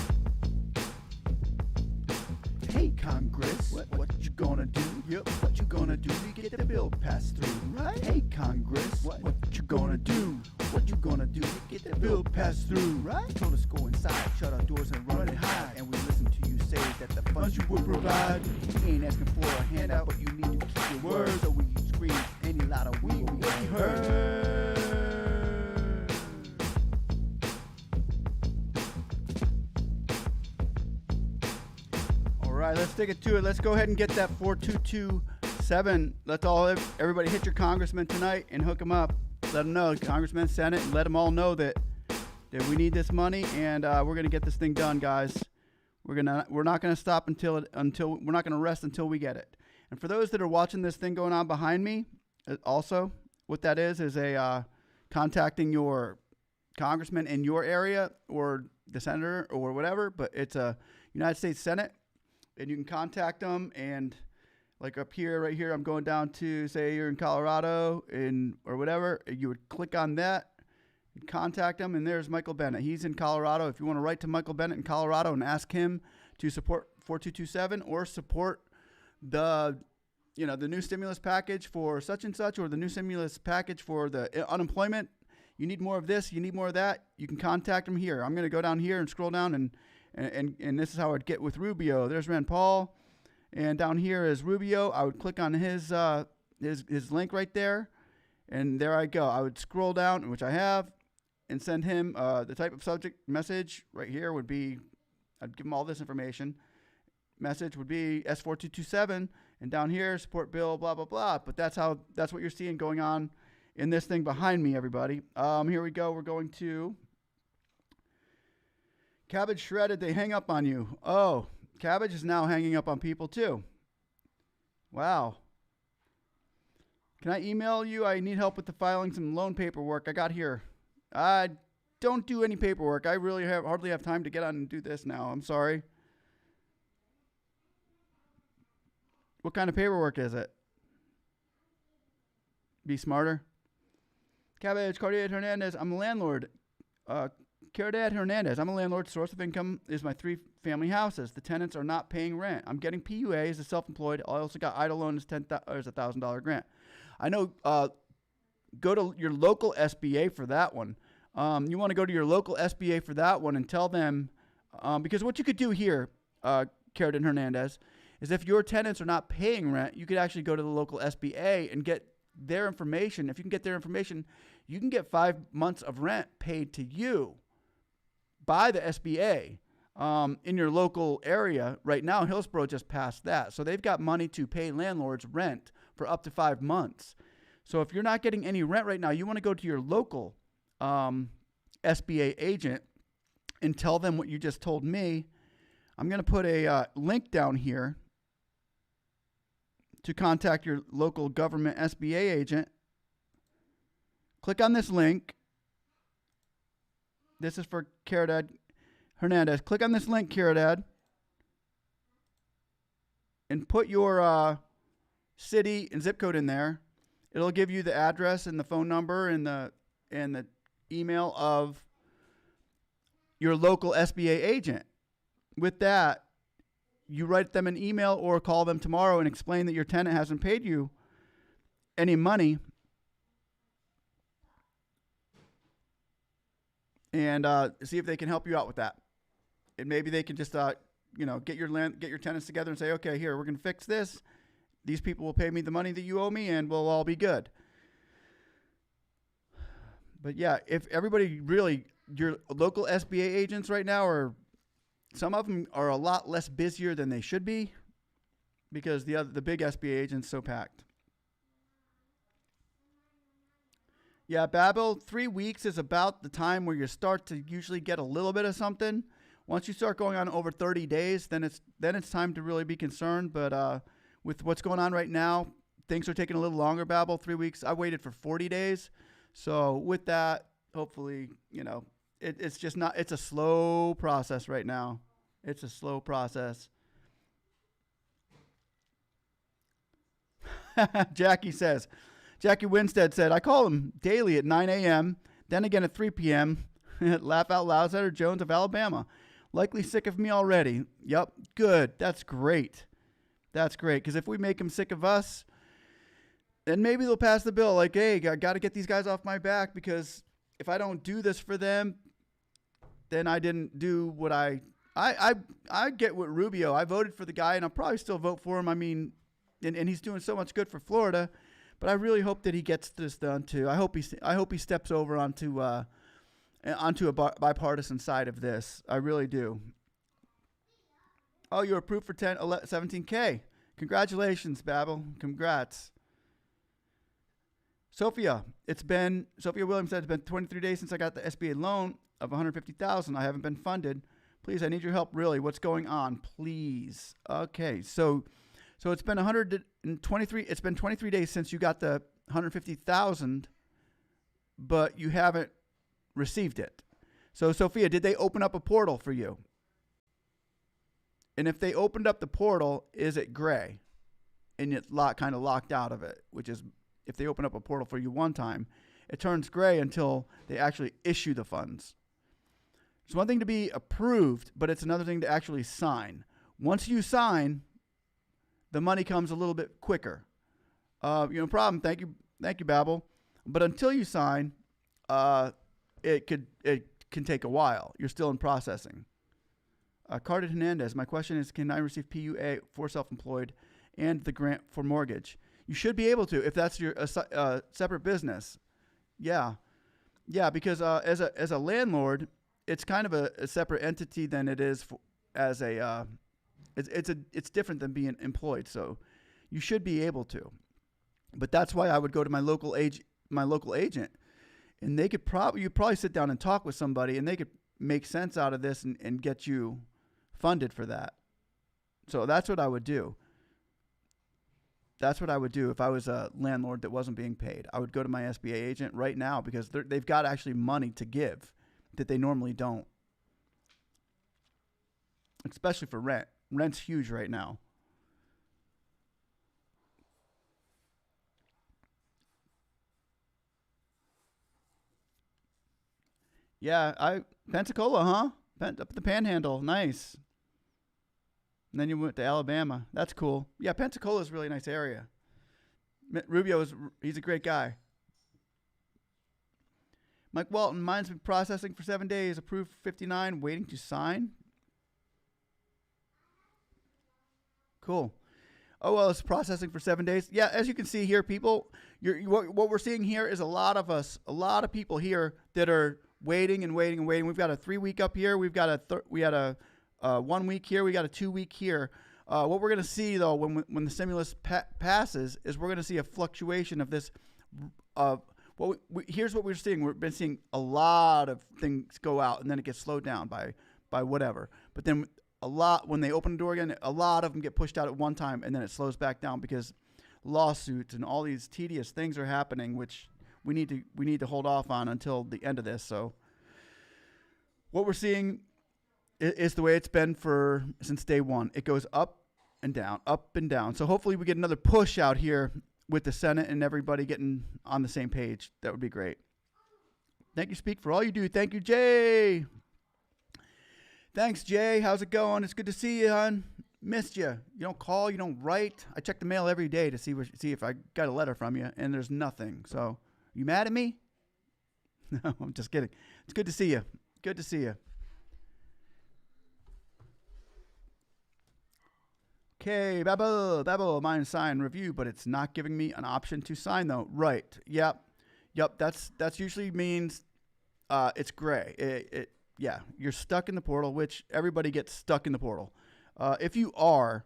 Hey, Congress, what you gonna do? Yep, what you gonna do to get the bill passed through? Right? Hey, Congress, what you gonna do? What you gonna do to get the bill passed through? Right? You told us go inside, shut our doors and run and hide, and we listened to you say that the funds you will provide. You ain't asking for a handout, but you need to keep your word, so we scream any louder, we will be heard. All right, let's take it to it. Let's go ahead and get that 4227. Let's everybody hit your congressman tonight and hook them up. Let them know, Congressman, Senate, and let them all know that we need this money, and we're gonna get this thing done, guys. We're not gonna stop until we're not gonna rest until we get it. And for those that are watching this thing going on behind me, also, what that is a contacting your congressman in your area or the senator or whatever, but it's a United States Senate, and you can contact them. And like up here, right here, I'm going down to, say you're in Colorado or whatever, you would click on that and contact them, and there's Michael Bennett. He's in Colorado. If you want to write to Michael Bennett in Colorado and ask him to support 4227 or support the new stimulus package for such and such, or the new stimulus package for the unemployment, you need more of this, you need more of that, you can contact them here. I'm going to go down here and scroll down, and this is how I'd get with Rubio. There's Rand Paul, and down here is Rubio. I would click on his link right there, and there I go. I would scroll down, which I have, and send him the type of subject message right here would be, I'd give him all this information. Message would be S4227, and down here, support bill, blah, blah, blah. But that's what you're seeing going on in this thing behind me, everybody. Here we go. We're going to Cabbage shredded. They hang up on you. Oh, Cabbage is now hanging up on people too. Wow. Can I email you? I need help with the filing some loan paperwork I got here. I don't do any paperwork. I really hardly have time to get on and do this now. I'm sorry. What kind of paperwork is it? Be smarter. Cabbage, Cardier Hernandez. I'm a landlord. Caridad Hernandez. I'm a landlord. Source of income is my 3 family houses. The tenants are not paying rent. I'm getting PUA as a self-employed. I also got eidl loan as $1,000 grant. I know. Go to your local SBA for that one. You want to go to your local SBA for that one and tell them, because what you could do here, Caridad Hernandez, is if your tenants are not paying rent, you could actually go to the local SBA and get their information. If you can get their information, you can get 5 months of rent paid to you by the SBA in your local area. Right now, Hillsborough just passed that. So they've got money to pay landlords rent for up to 5 months. So if you're not getting any rent right now, you want to go to your local SBA agent and tell them what you just told me. I'm going to put a link down here to contact your local government SBA agent. Click on this link. This is for Caridad Hernandez. Click on this link, Caridad, and put your city and zip code in there. It'll give you the address and the phone number and the email of your local SBA agent. With that, you write them an email or call them tomorrow and explain that your tenant hasn't paid you any money, and see if they can help you out with that. And maybe they can just get your tenants together and say, okay, here, we're going to fix this. These people will pay me the money that you owe me, and we'll all be good. But yeah, if everybody really, your local SBA agents right now some of them are a lot less busier than they should be because the big SBA agent's so packed. Yeah, Babel, 3 weeks is about the time where you start to usually get a little bit of something. Once you start going on over 30 days, then it's time to really be concerned. But with what's going on right now, things are taking a little longer, Babel. 3 weeks. I waited for 40 days. So with that, hopefully, it's just not, it's a slow process right now. It's a slow process. Jackie Winstead said, I call him daily at 9 a.m., then again at 3 p.m. Laugh out loud, Senator Jones of Alabama. Likely sick of me already. Yep, good. That's great. That's great, because if we make them sick of us, then maybe they'll pass the bill like, hey, I got to get these guys off my back, because if I don't do this for them, then I didn't do what I get with Rubio. I voted for the guy, and I'll probably still vote for him. I mean, and he's doing so much good for Florida, but I really hope that he gets this done too. I hope he steps over onto a bipartisan side of this. I really do. Oh, you're approved for 17K. Congratulations, Babel. Congrats. Sophia Williams said, it's been 23 days since I got the SBA loan of $150,000. I haven't been funded. Please, I need your help. Really, what's going on? Please. Okay, so it's been 123. It's been 23 days since you got the $150,000, but you haven't received it. So, Sophia, did they open up a portal for you? And if they opened up the portal, is it gray? And it's kind of locked out of it, which is if they open up a portal for you one time, it turns gray until they actually issue the funds. It's one thing to be approved, but it's another thing to actually sign. Once you sign, the money comes a little bit quicker. No problem. Thank you, Babel. But until you sign, it can take a while. You're still in processing. Carter Hernandez, my question is, can I receive PUA for self-employed and the grant for mortgage? You should be able to if that's your separate business. Yeah, because as a landlord, it's kind of a separate entity than it is as a. It's different than being employed, so you should be able to. But that's why I would go to my local agent, and they could probably sit down and talk with somebody, and they could make sense out of this and get you funded for that. So that's what I would do. That's what I would do if I was a landlord that wasn't being paid. I would go to my SBA agent right now because they've got actually money to give that they normally don't, especially for rent. Rent's huge right now. Yeah, Pensacola, huh? Up the Panhandle, nice. And then you went to Alabama. That's cool. Yeah, Pensacola is a really nice area. Rubio he's a great guy. Mike Walton, mine's been processing for 7 days. Approved 59, waiting to sign. Cool. Oh, well, it's processing for 7 days. Yeah, as you can see here, people, what we're seeing here is a lot of people here that are waiting and waiting and waiting. We've got a 3 week up here. We had a 1 week here. We got a 2 week here. What we're going to see, though, when the stimulus passes, is we're going to see a fluctuation of this. Here's what we're seeing. We've been seeing a lot of things go out, and then it gets slowed down by whatever. But then when they open the door again, a lot of them get pushed out at one time, and then it slows back down because lawsuits and all these tedious things are happening, which we need to hold off on until the end of this. So what we're seeing is the way it's been since day one. It goes up and down, up and down. So hopefully we get another push out here with the Senate and everybody getting on the same page. That would be great. Thank you, Speak, for all you do. Thank you, Jay. Thanks, Jay. How's it going? It's good to see you, hon. Missed you. You don't call. You don't write. I check the mail every day to see if I got a letter from you, and there's nothing. So, you mad at me? No, I'm just kidding. It's good to see you. Good to see you. Okay, Babel, mine sign review, but it's not giving me an option to sign though. Right. Yep. That's usually means it's gray. Yeah, you're stuck in the portal, which everybody gets stuck in the portal. If you are,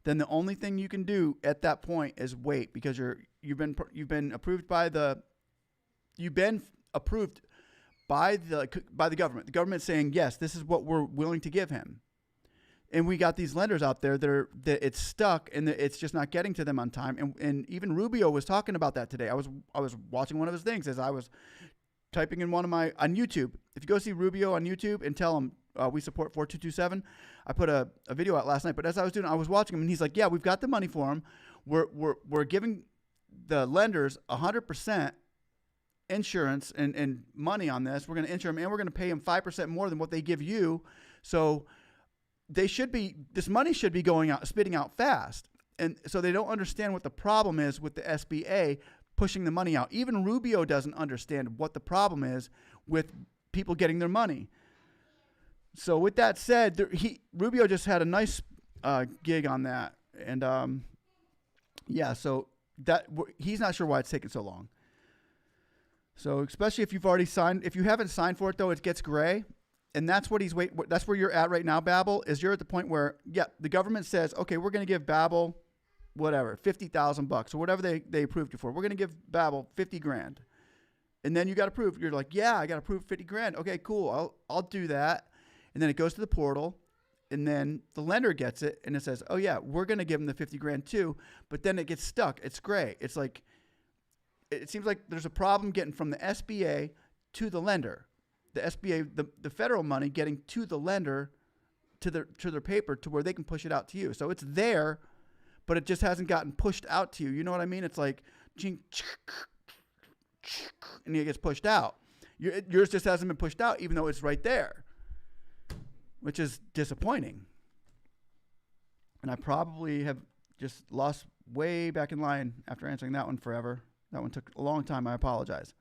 then the only thing you can do at that point is wait, because you've been approved by the government. The government's saying yes, this is what we're willing to give him. And we got these lenders out there that it's stuck and it's just not getting to them on time. And even Rubio was talking about that today. I was watching one of his things as I was typing in on YouTube. If you go see Rubio on YouTube and tell him we support 4227, I put a video out last night. But as I was doing, I was watching him and he's like, yeah, we've got the money for him. We're giving the lenders 100% insurance and money on this. We're going to insure them and we're going to pay them 5% more than what they give you. So this money should be spitting out fast. And so they don't understand what the problem is with the SBA pushing the money out. Even Rubio doesn't understand what the problem is with people getting their money. So with that said, Rubio just had a nice gig on that. And so he's not sure why it's taking so long. So especially if you've already signed, if you haven't signed for it though, it gets gray. And that's what that's where you're at right now, Babel, is you're at the point where, the government says, okay, we're going to give Babel, whatever, $50,000 or whatever they approved you for. We're going to give Babel $50,000. And then you got approved. You're like, yeah, I got approved $50,000. Okay, cool. I'll do that. And then it goes to the portal and then the lender gets it and it says, oh yeah, we're going to give them the $50,000 too. But then it gets stuck. It's gray. It's like, it seems like there's a problem getting from the SBA to the lender. The SBA, the federal money getting to the lender, to their paper, to where they can push it out to you. So it's there, but it just hasn't gotten pushed out to you. You know what I mean? It's like, and it gets pushed out. Yours just hasn't been pushed out, even though it's right there, which is disappointing. And I probably have just lost way back in line after answering that one forever. That one took a long time. I apologize.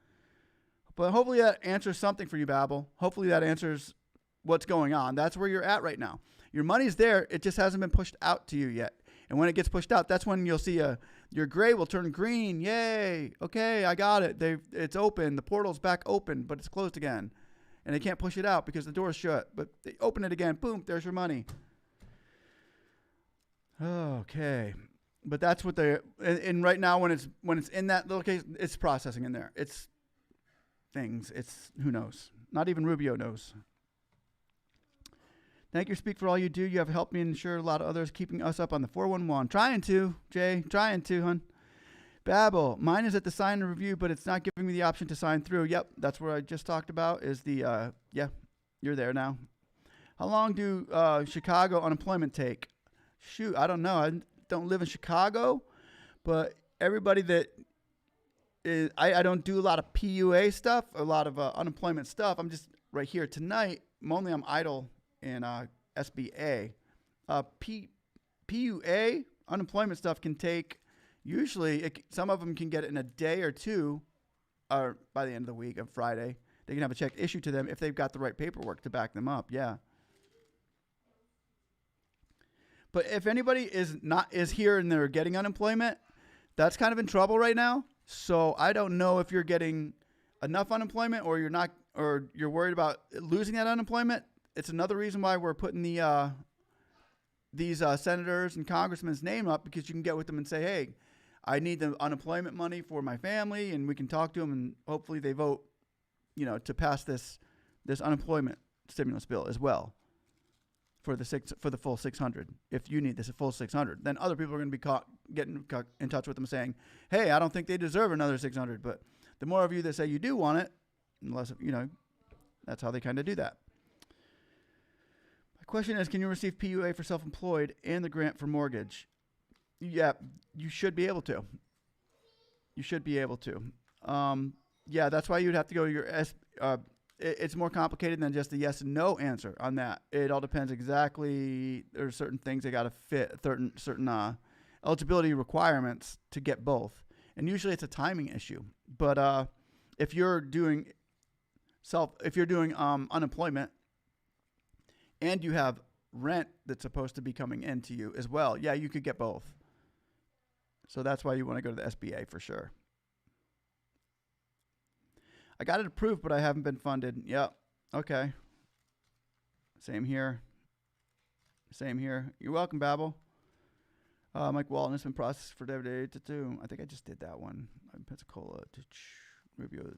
But hopefully that answers something for you, Babel. Hopefully that answers what's going on. That's where you're at right now. Your money's there. It just hasn't been pushed out to you yet. And when it gets pushed out, that's when you'll see your gray will turn green. Yay. Okay, I got it. It's open. The portal's back open, but it's closed again. And they can't push it out because the door's shut. But they open it again. Boom, there's your money. Okay. But that's what and right now when it's in that little case, it's processing in there. It's things. Who knows? Not even Rubio knows. Thank you, Speak, for all you do. You have helped me and ensure a lot of others, keeping us up on the 411. Trying to, Jay. Trying to, hun. Babel. Mine is at the sign and review, but it's not giving me the option to sign through. Yep, that's what I just talked about is the, yeah, you're there now. How long do Chicago unemployment take? Shoot, I don't know. I don't live in Chicago, but everybody that is, I don't do a lot of PUA stuff, a lot of unemployment stuff. I'm just right here tonight. Only I'm idle in SBA. PUA, unemployment stuff can take, usually, some of them can get it in a day or two, or by the end of the week, on Friday. They can have a check issued to them if they've got the right paperwork to back them up, yeah. But if anybody is here and they're getting unemployment, that's kind of in trouble right now. So I don't know if you're getting enough unemployment or you're not, or you're worried about losing that unemployment. It's another reason why we're putting these senators and congressmen's name up, because you can get with them and say, hey, I need the unemployment money for my family, and we can talk to them, and hopefully they vote, to pass this unemployment stimulus bill as well for the full 600. If you need this full 600, then other people are going to be getting in touch with them saying, hey, I don't think they deserve another 600. But the more of you that say you do want it, unless, that's how they kind of do that. My question is, can you receive PUA for self-employed and the grant for mortgage? Yeah, you should be able to. You should be able to. Yeah, that's why you'd have to go to your it's more complicated than just a yes and no answer on that. It all depends exactly. There's certain things they got to fit, certain eligibility requirements to get both. And usually it's a timing issue. But if you're doing unemployment and you have rent that's supposed to be coming into you as well, yeah, you could get both. So that's why you want to go to the SBA for sure. I got it approved, but I haven't been funded. Yep. Okay. Same here. Same here. You're welcome, Babel. Mike Walton has been processed for Day 2. I think I just did that one. Pensacola. Rubio.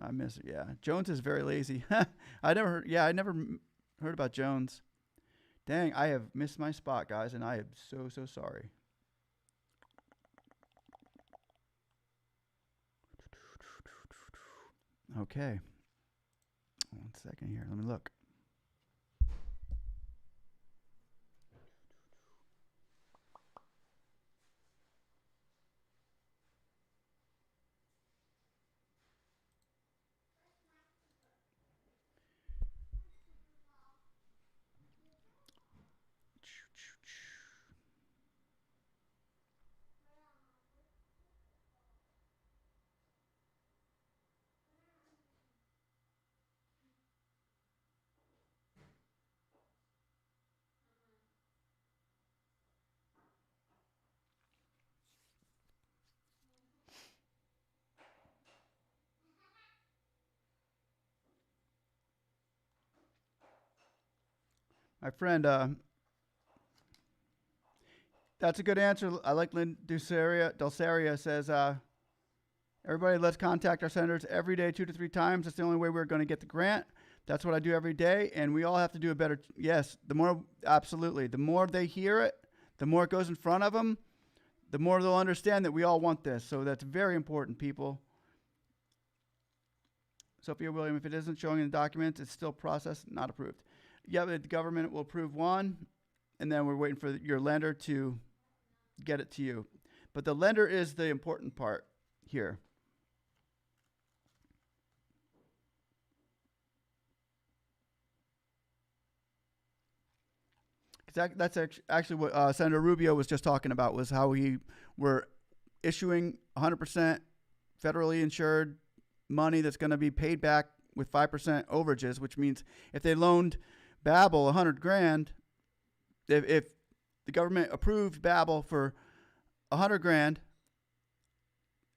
I miss it. Yeah. Jones is very lazy. I never heard about Jones. Dang, I have missed my spot, guys, and I am so sorry. Okay. 1 second here. Let me look. My friend, that's a good answer. I like Lynn Delsaria says, everybody, let's contact our senators every day 2 to 3 times. That's the only way we're going to get the grant. That's what I do every day. And we all have to do a better, yes, absolutely. The more they hear it, the more it goes in front of them, the more they'll understand that we all want this. So that's very important, people. Sophia William, if it isn't showing in the documents, it's still processed, not approved. Yeah, the government will approve one, and then we're waiting for your lender to get it to you. But the lender is the important part here. That's actually what Senator Rubio was just talking about, was how we're issuing 100% federally insured money that's going to be paid back with 5% overages, which means if they loaned Babel $100,000, if the government approved Babel for $100,000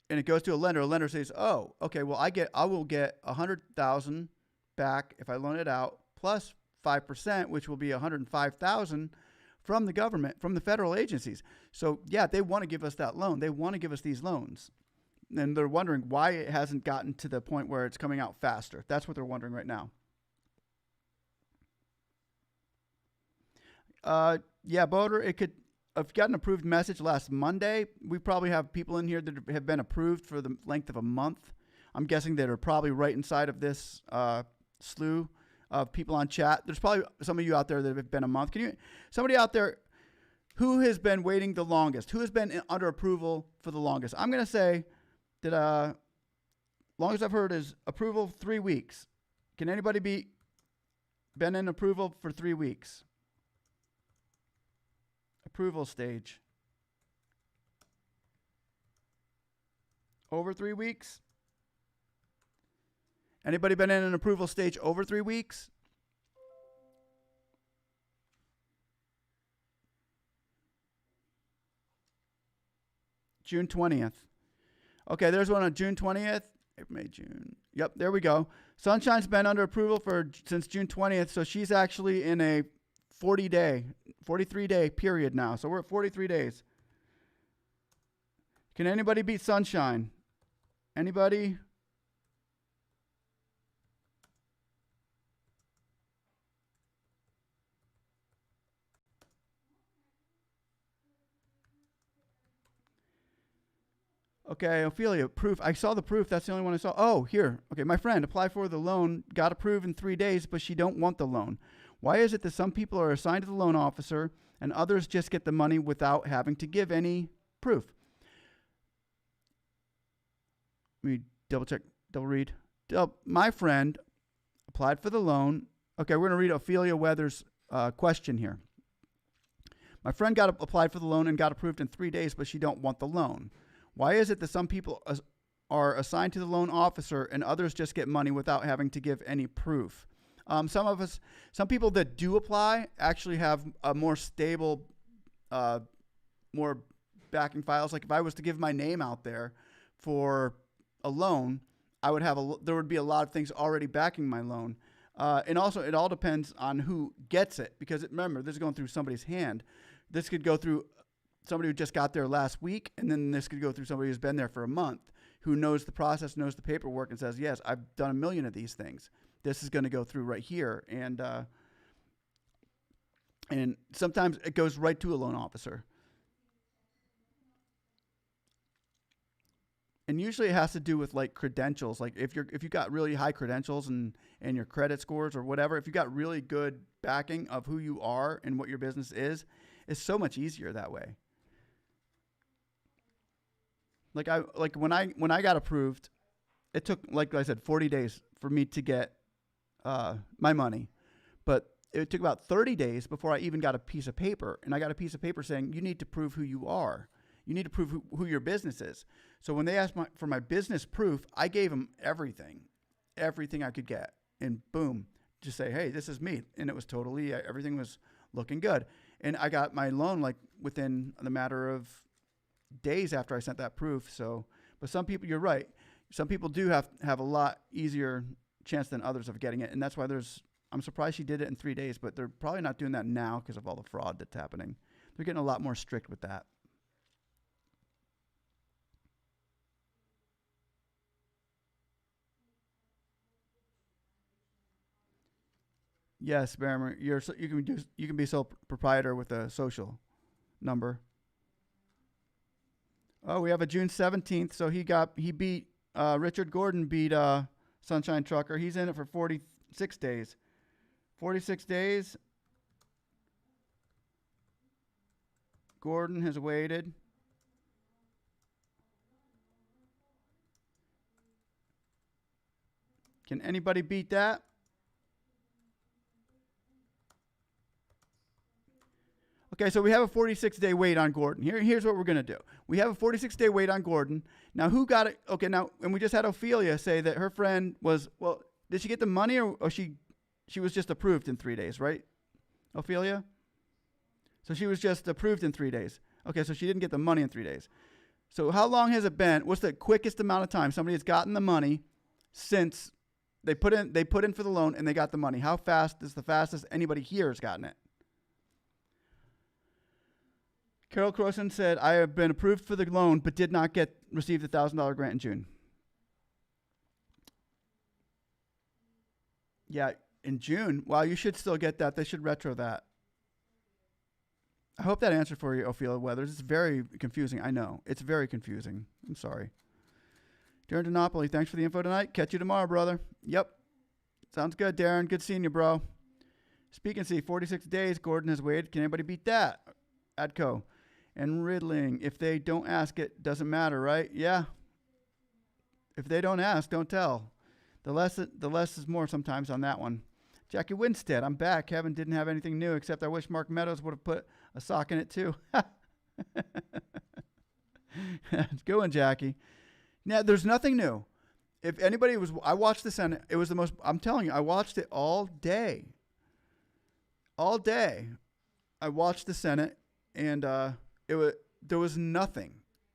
and it goes to a lender says, oh, okay, well I will get $100,000 back if I loan it out plus 5%, which will be $105,000 from the government, from the federal agencies. So yeah, they want to give us that loan. They want to give us these loans. And they're wondering why it hasn't gotten to the point where it's coming out faster. That's what they're wondering right now. Yeah, Boulder, it could have got an approved message last Monday. We probably have people in here that have been approved for the length of a month. I'm guessing that are probably right inside of this slew of people on chat. There's probably some of you out there that have been a month. Somebody out there who has been waiting the longest? Who has been under approval for the longest? I'm going to say that longest I've heard is approval 3 weeks. Can anybody been in approval for 3 weeks? Approval stage. Over 3 weeks? Anybody been in an approval stage over 3 weeks? June 20th. Okay, there's one on June 20th. May, June. Yep, there we go. Sunshine's been under approval since June 20th, so she's actually in a 43-day period now. So we're at 43 days. Can anybody beat Sunshine? Anybody? Okay, Ophelia, proof. I saw the proof. That's the only one I saw. Oh, here. Okay, my friend applied for the loan, got approved in 3 days, but she don't want the loan. Why is it that some people are assigned to the loan officer and others just get the money without having to give any proof? Let me double check, double read. My friend applied for the loan. Okay, we're going to read Ophelia Weather's question here. My friend applied for the loan and got approved in 3 days, but she don't want the loan. Why is it that some people are assigned to the loan officer and others just get money without having to give any proof? Some people that do apply actually have a more stable, more backing files. Like if I was to give my name out there for a loan, there would be a lot of things already backing my loan. And also it all depends on who gets it, because remember, this is going through somebody's hand. This could go through somebody who just got there last week, and then this could go through somebody who's been there for a month, who knows the process, knows the paperwork, and says, yes, I've done 1 million of these things. This is going to go through right here. And sometimes it goes right to a loan officer. And usually it has to do with like credentials. Like if you got really high credentials and your credit scores or whatever, if you got really good backing of who you are and what your business is, it's so much easier that way. Like when I got approved, it took, like I said, 40 days for me to get my money, but it took about 30 days before I even got a piece of paper. And I got a piece of paper saying you need to prove who you are. You need to prove who your business is. So when they asked for my business proof, I gave them everything I could get, and boom, just say, hey, this is me. And it was totally, everything was looking good. And I got my loan like within the matter of days after I sent that proof. So, but some people, you're right. Some people do have a lot easier chance than others of getting it. And that's why I'm surprised she did it in 3 days, but they're probably not doing that now because of all the fraud that's happening. They're getting a lot more strict with that. Yes, Barrimer, you can be sole proprietor with a social number. Oh, we have a June 17th, so he beat Richard Gordon beat Sunshine Trucker. He's in it for 46 days. 46 days. Gordon has waited. Can anybody beat that? Okay, so we have a 46-day wait on Gordon. Here's what we're going to do. We have a 46-day wait on Gordon. Now, who got it? Okay, now, and we just had Ophelia say that her friend was, well, did she get the money or she was just approved in 3 days, right, Ophelia? So she was just approved in 3 days. Okay, so she didn't get the money in 3 days. So how long has it been? What's the quickest amount of time somebody has gotten the money since they put in for the loan and they got the money? How fast is the fastest anybody here has gotten it? Carol Crossan said, I have been approved for the loan, but did not receive the $1,000 grant in June. Yeah, in June. Well, you should still get that. They should retro that. I hope that answered for you, Ophelia Weathers. It's very confusing. I know. It's very confusing. I'm sorry. Darren Denopoli, thanks for the info tonight. Catch you tomorrow, brother. Yep. Sounds good, Darren. Good seeing you, bro. Speaknsee, 46 days. Gordon has waited. Can anybody beat that? Adco. And Riddling, if they don't ask, it doesn't matter, right? Yeah. If they don't ask, don't tell. The less is more sometimes on that one. Jackie Winstead, I'm back. Kevin didn't have anything new, except I wish Mark Meadows would have put a sock in it too. It's good one, Jackie. Now, there's nothing new. If anybody was, I watched the Senate. It was the most, I'm telling you, I watched it all day. All day. I watched the Senate, and there was nothing.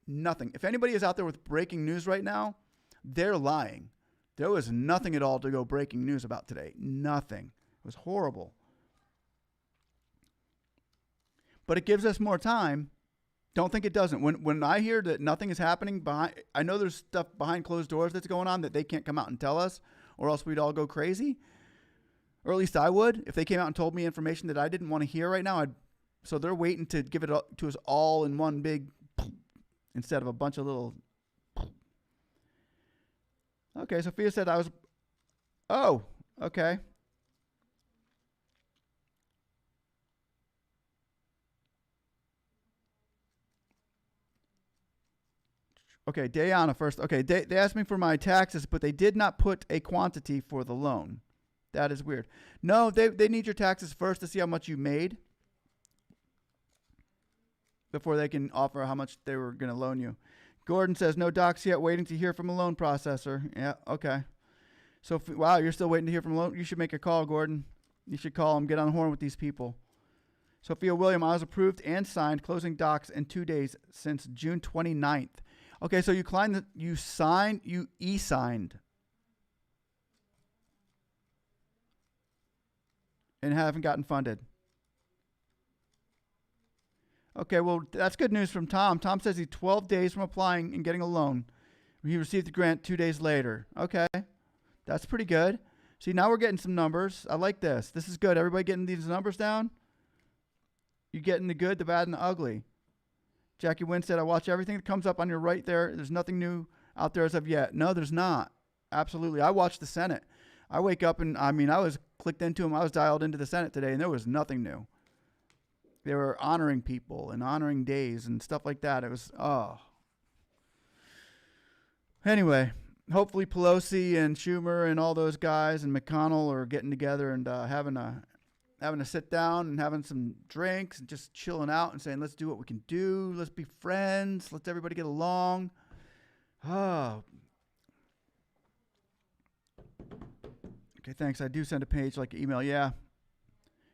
If anybody is out there with breaking news right now, they're lying. There was nothing at all to go breaking news about today. Nothing. It was horrible. But it gives us more time. Don't think it doesn't. When I hear that nothing is happening behind, I know there's stuff behind closed doors that's going on that they can't come out and tell us, or else we'd all go crazy. Or at least I would. If they came out and told me information that I didn't want to hear right now, so they're waiting to give it to us all in one big instead of a bunch of little. Okay, Sophia said I was. Oh, okay. Okay, Dayana first. Okay, they asked me for my taxes, but they did not put a quantity for the loan. That is weird. No, they need your taxes first to see how much you made before they can offer how much they were going to loan you. Gordon says, no docs yet, waiting to hear from a loan processor. Yeah, okay. So, wow, you're still waiting to hear from a loan? You should make a call, Gordon. You should call them, get on the horn with these people. Sophia William, I was approved and signed closing docs in 2 days since June 29th. Okay, so you e-signed and haven't gotten funded. Okay, well, that's good news from Tom. Tom says he's 12 days from applying and getting a loan. He received the grant 2 days later. Okay, that's pretty good. See, now we're getting some numbers. I like this. This is good. Everybody getting these numbers down? You're getting the good, the bad, and the ugly. Jackie Wynn said, I watch everything that comes up on your right there. There's nothing new out there as of yet. No, there's not. Absolutely. I watched the Senate. I wake up and, I was clicked into them. I was dialed into the Senate today, and there was nothing new. They were honoring people and honoring days and stuff like that. It was, oh. Anyway, hopefully Pelosi and Schumer and all those guys and McConnell are getting together and having a sit down and having some drinks and just chilling out and saying, let's do what we can do. Let's be friends. Let's everybody get along. Oh. Okay, thanks. I do send a page like email. Yeah.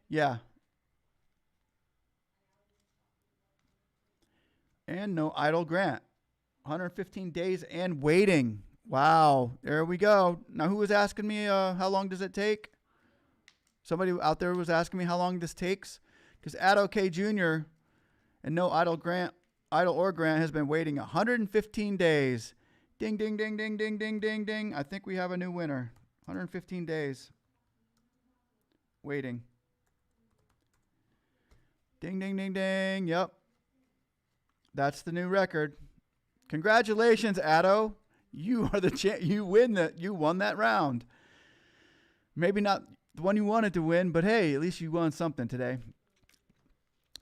Yeah. And no eidl grant. 115 days and waiting. Wow. There we go. Now, who was asking me how long does it take? Somebody out there was asking me how long this takes. Because Advocacy Jr. and no eidl or grant has been waiting 115 days. Ding, ding, ding, ding, ding, ding, ding, ding. I think we have a new winner. 115 days. Waiting. Ding, ding, ding, ding. Yep. That's the new record. Congratulations, Addo. You are the you won that round. Maybe not the one you wanted to win, but hey, at least you won something today.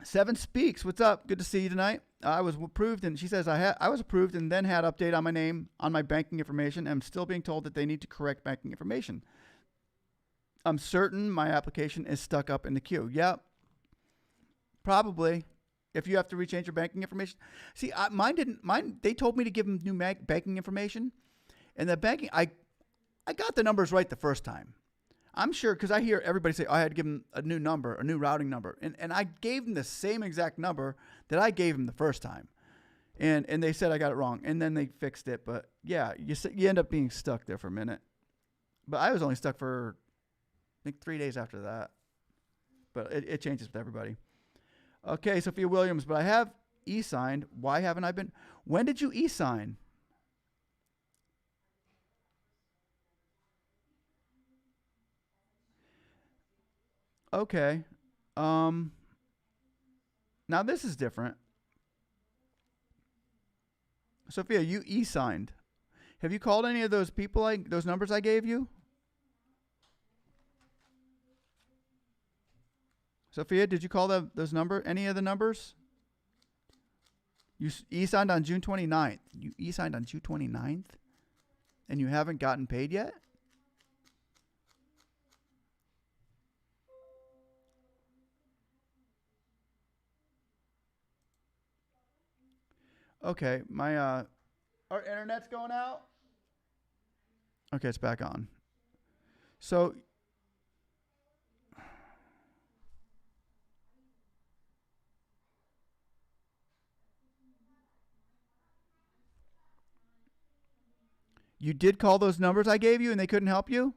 Seven Speaks, what's up? Good to see you tonight. I was approved, and she says I was approved and then had update on my name on my banking information. I'm still being told that they need to correct banking information. I'm certain my application is stuck up in the queue. Yep, probably. If you have to rechange your banking information. See, mine, they told me to give them new banking information. And the banking, I got the numbers right the first time. I'm sure, because I hear everybody say, I had to give them a new number, a new routing number. And I gave them the same exact number that I gave them the first time. And they said I got it wrong. And then they fixed it. But yeah, you end up being stuck there for a minute. But I was only stuck for, I think, 3 days after that. But it changes with everybody. Okay, Sophia Williams, but I have e-signed. Why haven't I been? When did you e-sign? Okay. Now this is different. Sophia, you e-signed. Have you called any of those people, those numbers I gave you? Sophia, did you call any of the numbers? You e-signed on June 29th. You e-signed on June 29th? And you haven't gotten paid yet? Okay, our internet's going out. Okay, it's back on. So you did call those numbers I gave you and they couldn't help you?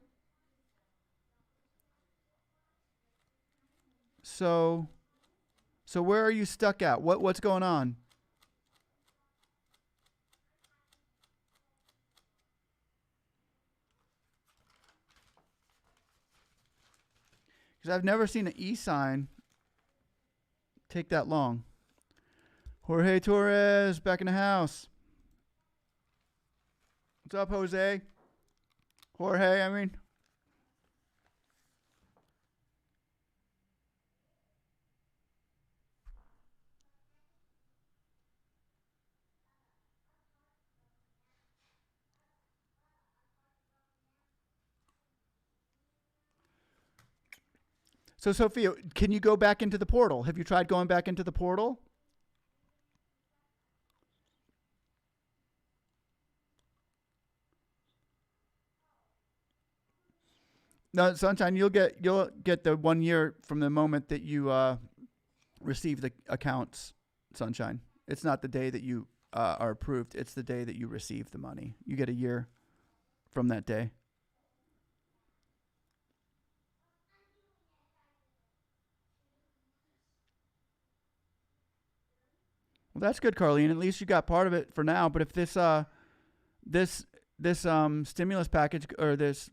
So where are you stuck at? What's going on? Because I've never seen an e-sign take that long. Jorge Torres back in the house. What's up, Jose? Jorge, I mean. So, Sophia, can you go back into the portal? Have you tried going back into the portal? No, Sunshine, you'll get the 1 year from the moment that you receive the accounts, Sunshine. It's not the day that you are approved. It's the day that you receive the money. You get a year from that day. Well, that's good, Carlene. At least you got part of it for now. But if this stimulus package or this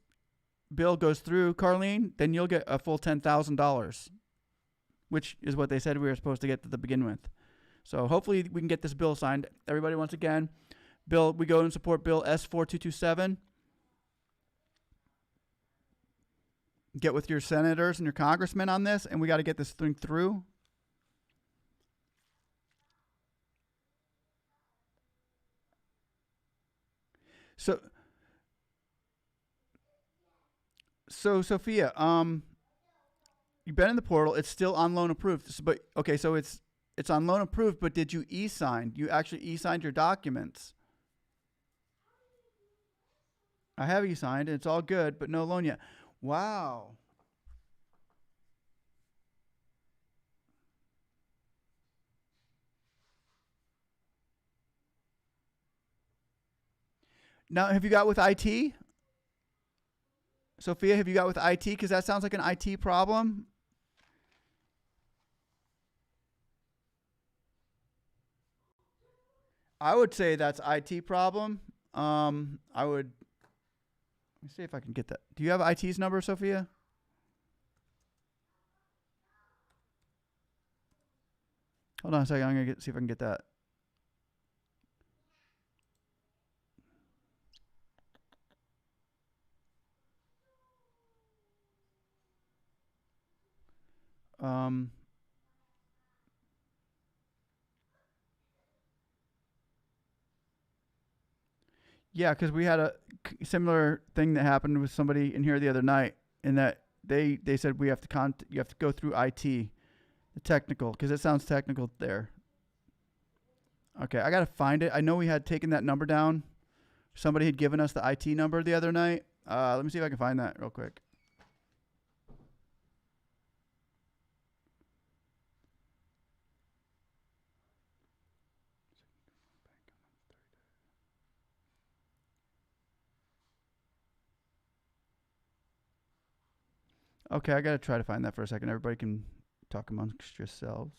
bill goes through, Carlene, then you'll get a full $10,000, which is what they said we were supposed to get to begin with. So hopefully we can get this bill signed. Everybody, once again, we go and support Bill S4227. Get with your senators and your congressmen on this, and we got to get this thing through. So Sophia, you've been in the portal. It's still on loan approved. But okay, so it's on loan approved. But did you e-sign? You actually e-signed your documents. I have e-signed, and it's all good, but no loan yet. Wow. Now, have you got with IT? Sophia, have you got with IT? Because that sounds like an IT problem. I would say that's IT problem. I would. Let me see if I can get that. Do you have IT's number, Sophia? Hold on a second. I'm gonna see if I can get that. Yeah, because we had a similar thing that happened with somebody in here the other night, in that they said you have to go through IT, the technical, because it sounds technical there. Okay, I gotta find it. I know we had taken that number down. Somebody had given us the IT number the other night. Let me see if I can find that real quick. Okay, I gotta try to find that for a second. Everybody can talk amongst yourselves.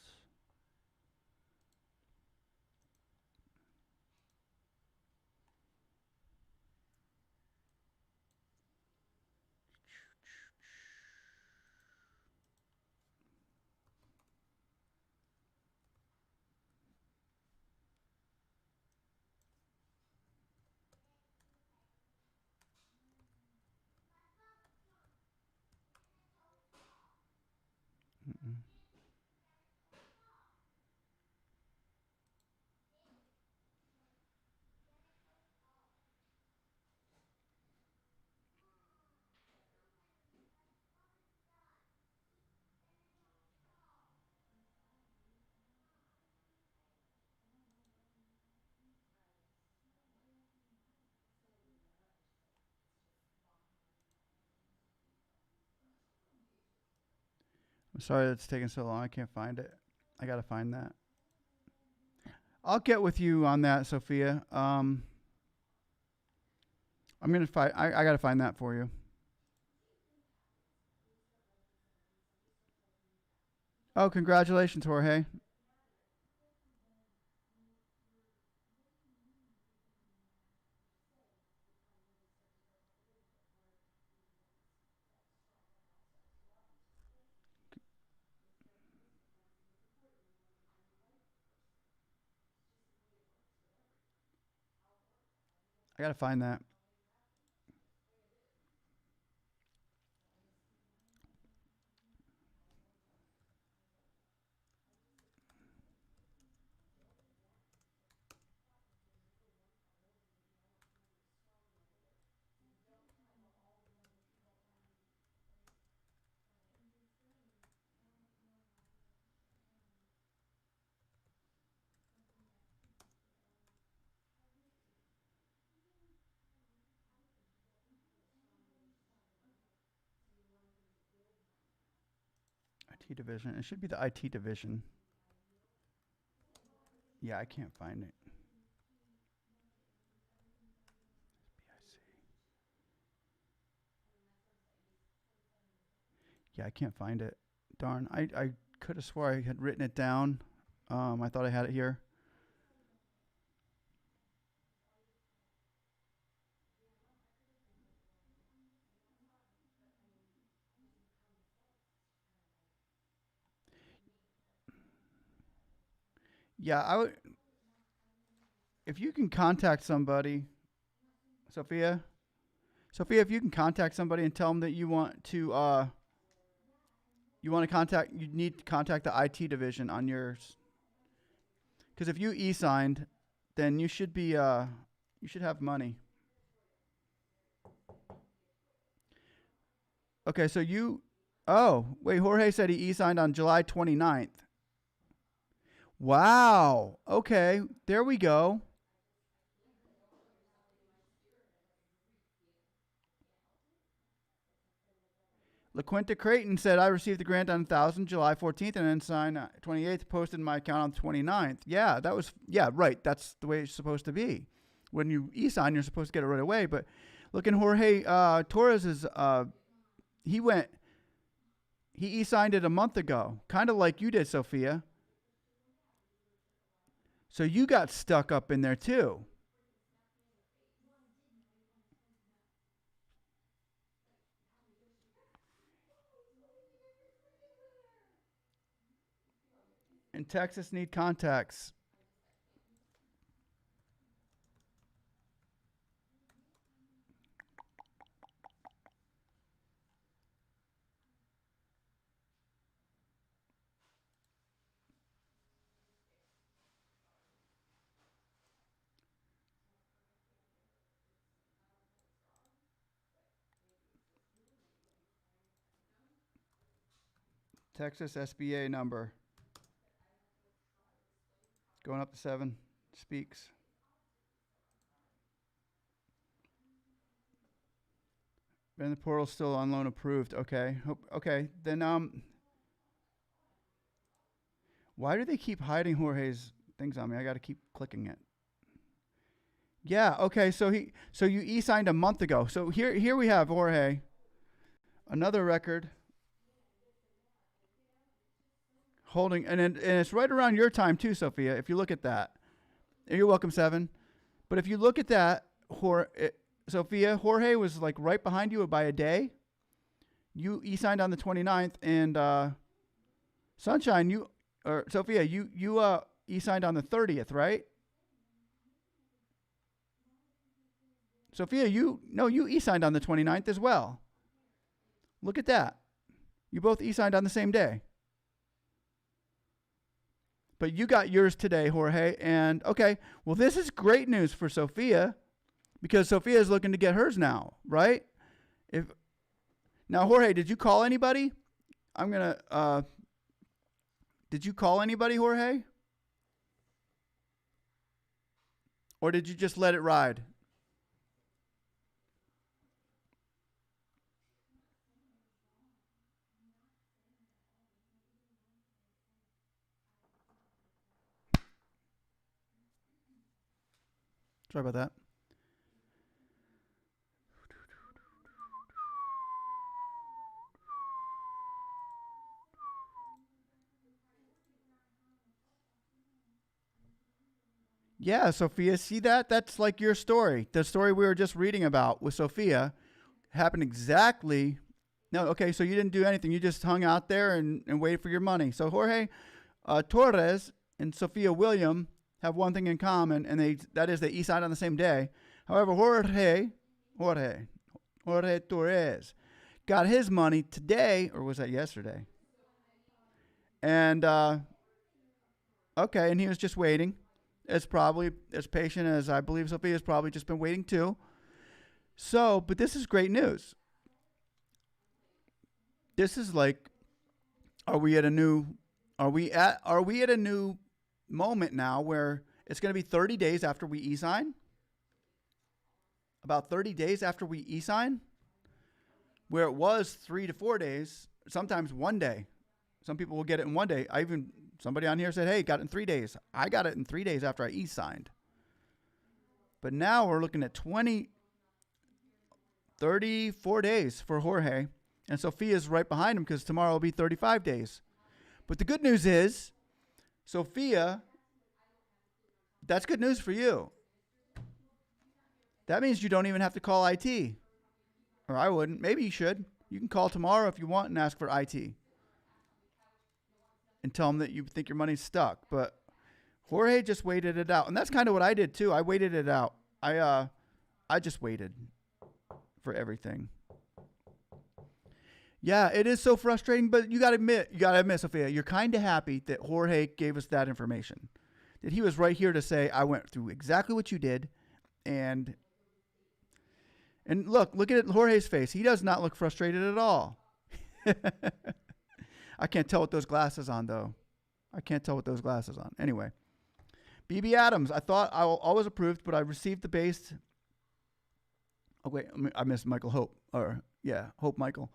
Sorry that's taking so long. I can't find it. I got to find that. I'll get with you on that, Sophia. I'm going to find, I got to find that for you. Oh, congratulations, Jorge. I got to find that. IT division. It should be the IT division. Yeah, I can't find it. Yeah, I can't find it. Darn. I could have swore I had written it down. I thought I had it here. Yeah, I would. If you can contact somebody, Sophia, if you can contact somebody and tell them that you want to contact, you need to contact the IT division on yours. Because if you e-signed, then you should be you should have money. Okay, so you. Oh, wait, Jorge said he e-signed on July 29th. Wow. Okay, there we go. LaQuinta Creighton said, I received the grant on 1,000 July 14th and then signed 28th, posted in my account on 29th. Yeah, that was, yeah, right. That's the way it's supposed to be. When you e-sign, you're supposed to get it right away. But look in Jorge Torres's, he e-signed it a month ago, kind of like you did, Sophia. So you got stuck up in there too. And Texas need contacts. Texas SBA number. Going up to 7. Speaks. And the portal's still on loan approved. Okay. Okay. Then why do they keep hiding Jorge's things on me? I got to keep clicking it. Yeah. Okay. So you e-signed a month ago. So here we have Jorge. Another record. Holding, and it's right around your time too, Sophia. If you look at that, you're welcome, 7. But if you look at that, Sophia, Jorge was like right behind you by a day. You e-signed on the 29th, and Sunshine, Sophia, you e-signed on the 30th, right? Sophia, you e-signed on the 29th as well. Look at that. You both e-signed on the same day. But you got yours today, Jorge. And okay, well, this is great news for Sophia because Sophia is looking to get hers now, right? Now, Jorge, did you call anybody? Did you call anybody, Jorge? Or did you just let it ride? Sorry about that. Yeah, Sophia, see that? That's like your story. The story we were just reading about with Sophia happened exactly. No, okay, so you didn't do anything. You just hung out there and waited for your money. So Jorge Torres and Sophia William have one thing in common, and that is they e-signed on the same day. However, Jorge Torres got his money today, or was that yesterday? And okay, and he was just waiting. It's probably as patient as I believe Sophia's probably just been waiting too. So, but this is great news. This is like, are we at a new moment now where it's going to be 30 days after we e-sign? About 30 days after we e-sign, where it was 3 to 4 days, sometimes 1 day. Some people will get it in 1 day. Somebody on here said, hey, got it in 3 days. I got it in 3 days after I e-signed. But now we're looking at 34 days for Jorge. And Sophia's right behind him because tomorrow will be 35 days. But the good news is, Sophia, that's good news for you. That means you don't even have to call IT. Or I wouldn't. Maybe you should. You can call tomorrow if you want and ask for IT. And tell them that you think your money's stuck. But Jorge just waited it out. And that's kind of what I did too. I waited it out. I just waited for everything. Yeah, it is so frustrating, but you gotta admit, Sophia, you're kind of happy that Jorge gave us that information. That he was right here to say, I went through exactly what you did, and look at Jorge's face. He does not look frustrated at all. I can't tell with those glasses on, though. Anyway, BB Adams, I thought I was approved, but I received the base. Oh, wait, I missed Michael Hope. Hope Michael.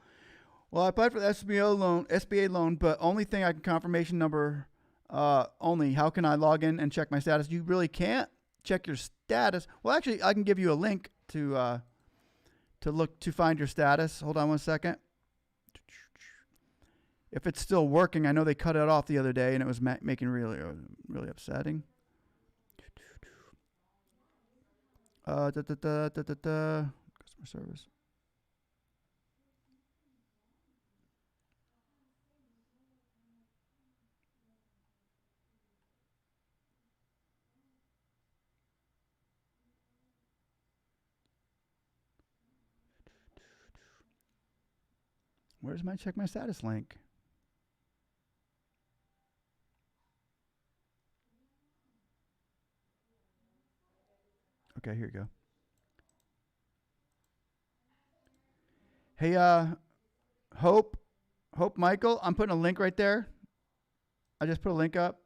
Well, I applied for the SBA loan, but only thing I can confirmation number only. How can I log in and check my status? You really can't check your status. Well, actually, I can give you a link to find your status. Hold on one second. If it's still working, I know they cut it off the other day, and it was making really upsetting. Customer service. Where's my check my status link? Okay, here you go. Hey, Hope Michael, I'm putting a link right there. I just put a link up.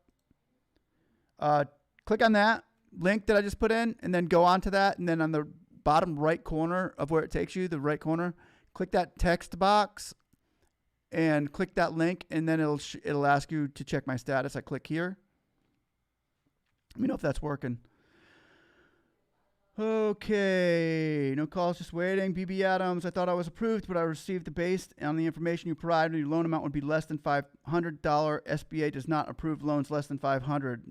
Click on that link that I just put in, and then go on to that, and then on the bottom right corner of where it takes you, the right corner, click that text box, and click that link, and then it'll ask you to check my status. I click here. Let me know if that's working. Okay, no calls, just waiting. BB Adams, I thought I was approved, but I received the base on the information you provided. Your loan amount would be less than $500. SBA does not approve loans less than $500.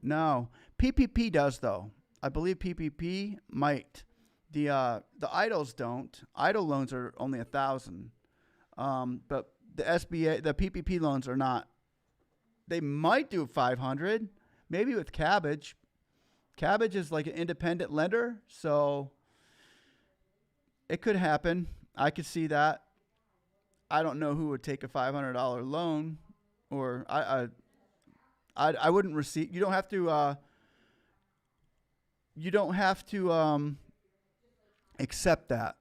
No, PPP does though. I believe PPP might. The eidls don't. Eidl loans are only 1,000, but the SBA, the PPP loans are not. They might do 500, maybe with Cabbage. Cabbage is like an independent lender, so it could happen. I could see that. I don't know who would take a $500 loan, or I wouldn't receive. You don't have to. You don't have to accept that,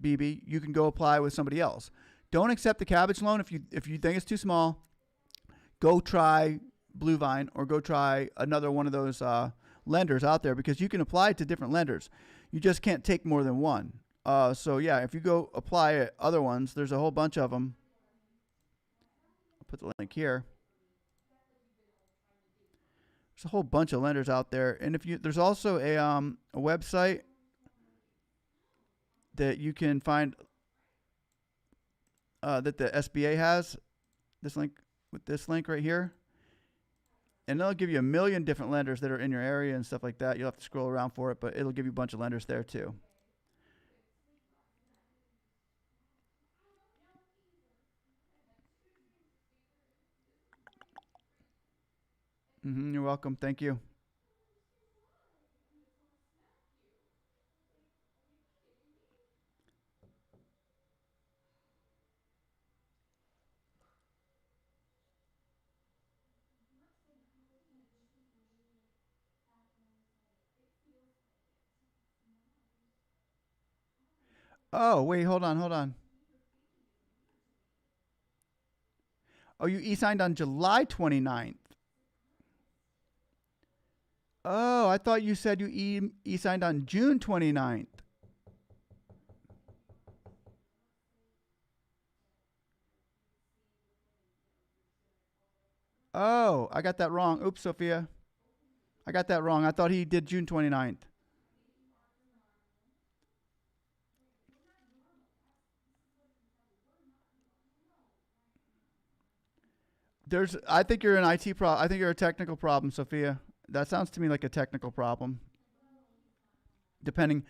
BB. You can go apply with somebody else. Don't accept the Cabbage loan if you think it's too small. Go try Blue Vine or go try another one of those lenders out there, because you can apply to different lenders. You just can't take more than one. So yeah, if you go apply at other ones, there's a whole bunch of them. I'll put the link here. There's a whole bunch of lenders out there, and there's also a website that you can find that the SBA has. This link right here, and they'll give you a million different lenders that are in your area and stuff like that. You'll have to scroll around for it, but it'll give you a bunch of lenders there too. You're welcome. Thank you. Oh, wait, hold on. Oh, you e-signed on July 29th. Oh, I thought you said you e-signed on June 29th. Oh, I got that wrong. Oops, Sophia. I got that wrong. I thought he did June 29th. I think you're an IT problem. I think you're a technical problem, Sophia. That sounds to me like a technical problem. Depending,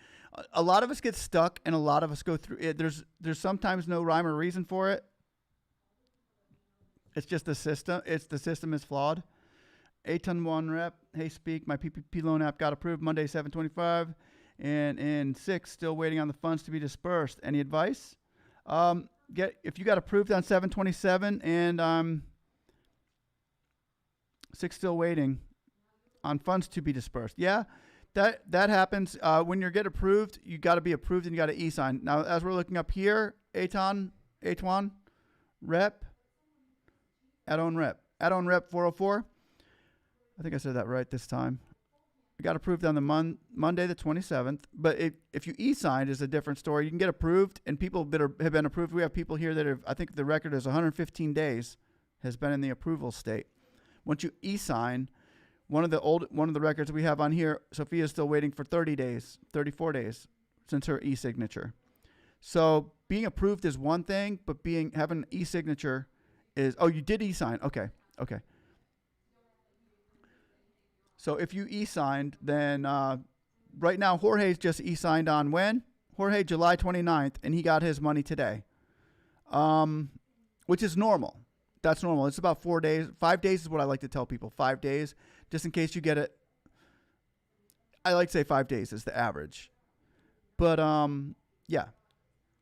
a lot of us get stuck, and a lot of us go through it. There's sometimes no rhyme or reason for it. It's just the system. The system is flawed. 8-ton-1 rep. Hey, speak. My PPP loan app got approved Monday, 7/25, and in 6, still waiting on the funds to be dispersed. Any advice? If you got approved on 7/27 and 6 still waiting on funds to be dispersed. Yeah, that happens. When you get approved, you got to be approved and you got to e-sign. Now, as we're looking up here, Aton rep, add-on rep 404. I think I said that right this time. We got approved on the Monday, the 27th. But if you e-signed, is a different story. You can get approved, and people that have been approved. We have people here that have, I think the record is 115 days has been in the approval state. Once you e-sign, one of the records we have on here, Sophia is still waiting for 30 days, 34 days since her e-signature. So being approved is one thing, but having an e-signature is, oh, you did e-sign. Okay. So if you e-signed, then right now Jorge's just e-signed on when? Jorge, July 29th, and he got his money today, which is normal. That's normal. It's about 4 days. 5 days is what I like to tell people. 5 days, just in case you get it. I like to say 5 days is the average. But, yeah,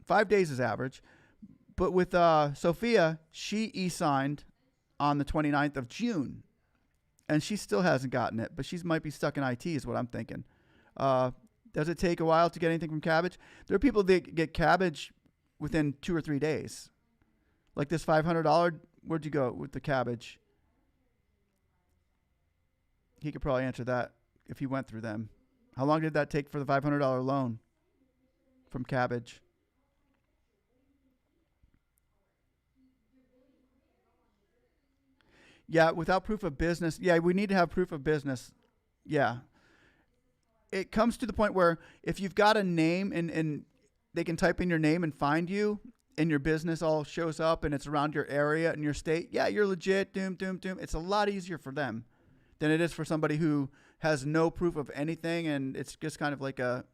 5 days is average. But with Sophia, she e-signed on the 29th of June. And she still hasn't gotten it. But she might be stuck in IT is what I'm thinking. Does it take a while to get anything from Cabbage? There are people that get Cabbage within 2 or 3 days. Like this $500, where'd you go with the Cabbage? He could probably answer that if he went through them. How long did that take for the $500 loan from Cabbage? Yeah, without proof of business. Yeah, we need to have proof of business. Yeah. It comes to the point where if you've got a name and they can type in your name and find you, and your business all shows up and it's around your area and your state, yeah, you're legit, doom. It's a lot easier for them than it is for somebody who has no proof of anything, and it's just kind of like a,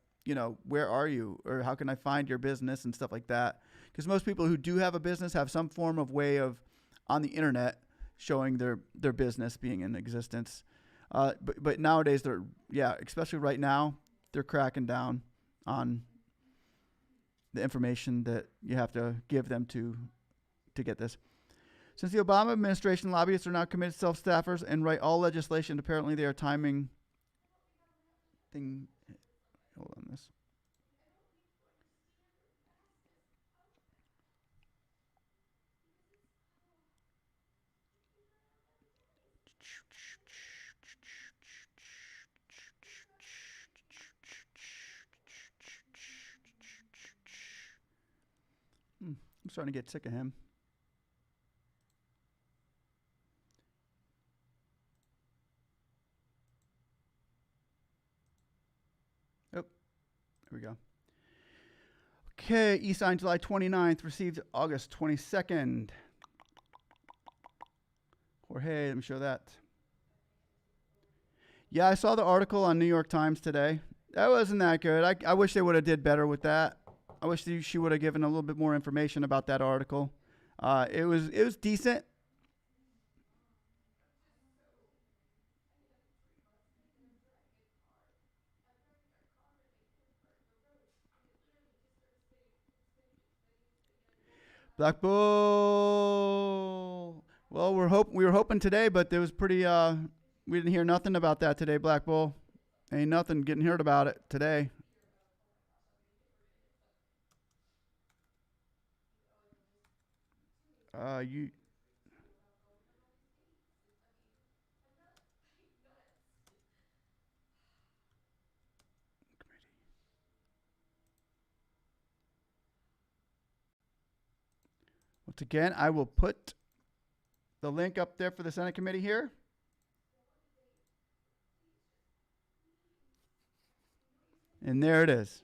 where are you, or how can I find your business and stuff like that. Because most people who do have a business have some form of way of, on the internet, showing their business being in existence. But nowadays, especially right now, they're cracking down on the information that you have to give them to get this. Since the Obama administration, lobbyists are now committed self-staffers and write all legislation. Apparently, they are timing thing. Hold on this. I'm starting to get sick of him. Okay, e-sign July 29th, received August 22nd. Jorge, let me show that. Yeah, I saw the article on New York Times today. That wasn't that good. I wish they would have did better with that. I wish she would have given a little bit more information about that article. It was decent. Black Bull. Well, we were hoping today, but it was pretty. We didn't hear nothing about that today, Black Bull. Ain't nothing getting heard about it today. You. Once again, I will put the link up there for the Senate committee here. And there it is.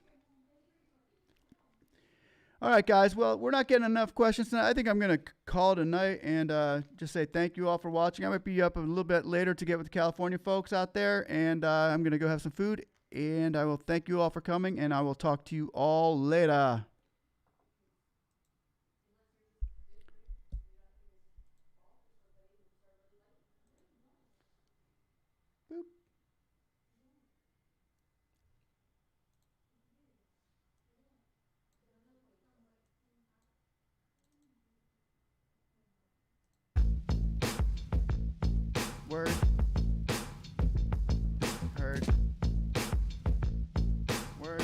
All right, guys. Well, we're not getting enough questions tonight. I think I'm going to call it a night and just say thank you all for watching. I might be up a little bit later to get with the California folks out there, and I'm going to go have some food. And I will thank you all for coming, and I will talk to you all later. Word. Heard. Word.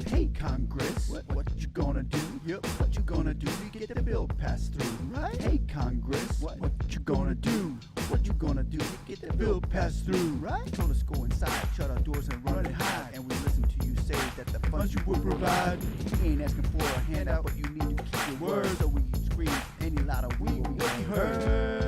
Hey, Congress, what you gonna do? Yep, what you gonna do to get the bill passed through? Right? Hey, Congress, what you gonna do? What you gonna do to get the bill passed through? Right? You told us go inside, shut our doors and run and hide, and we listen to you say that the funds you will provide. We ain't asking for a handout, but you need to keep your word, so we scream any louder we will be heard.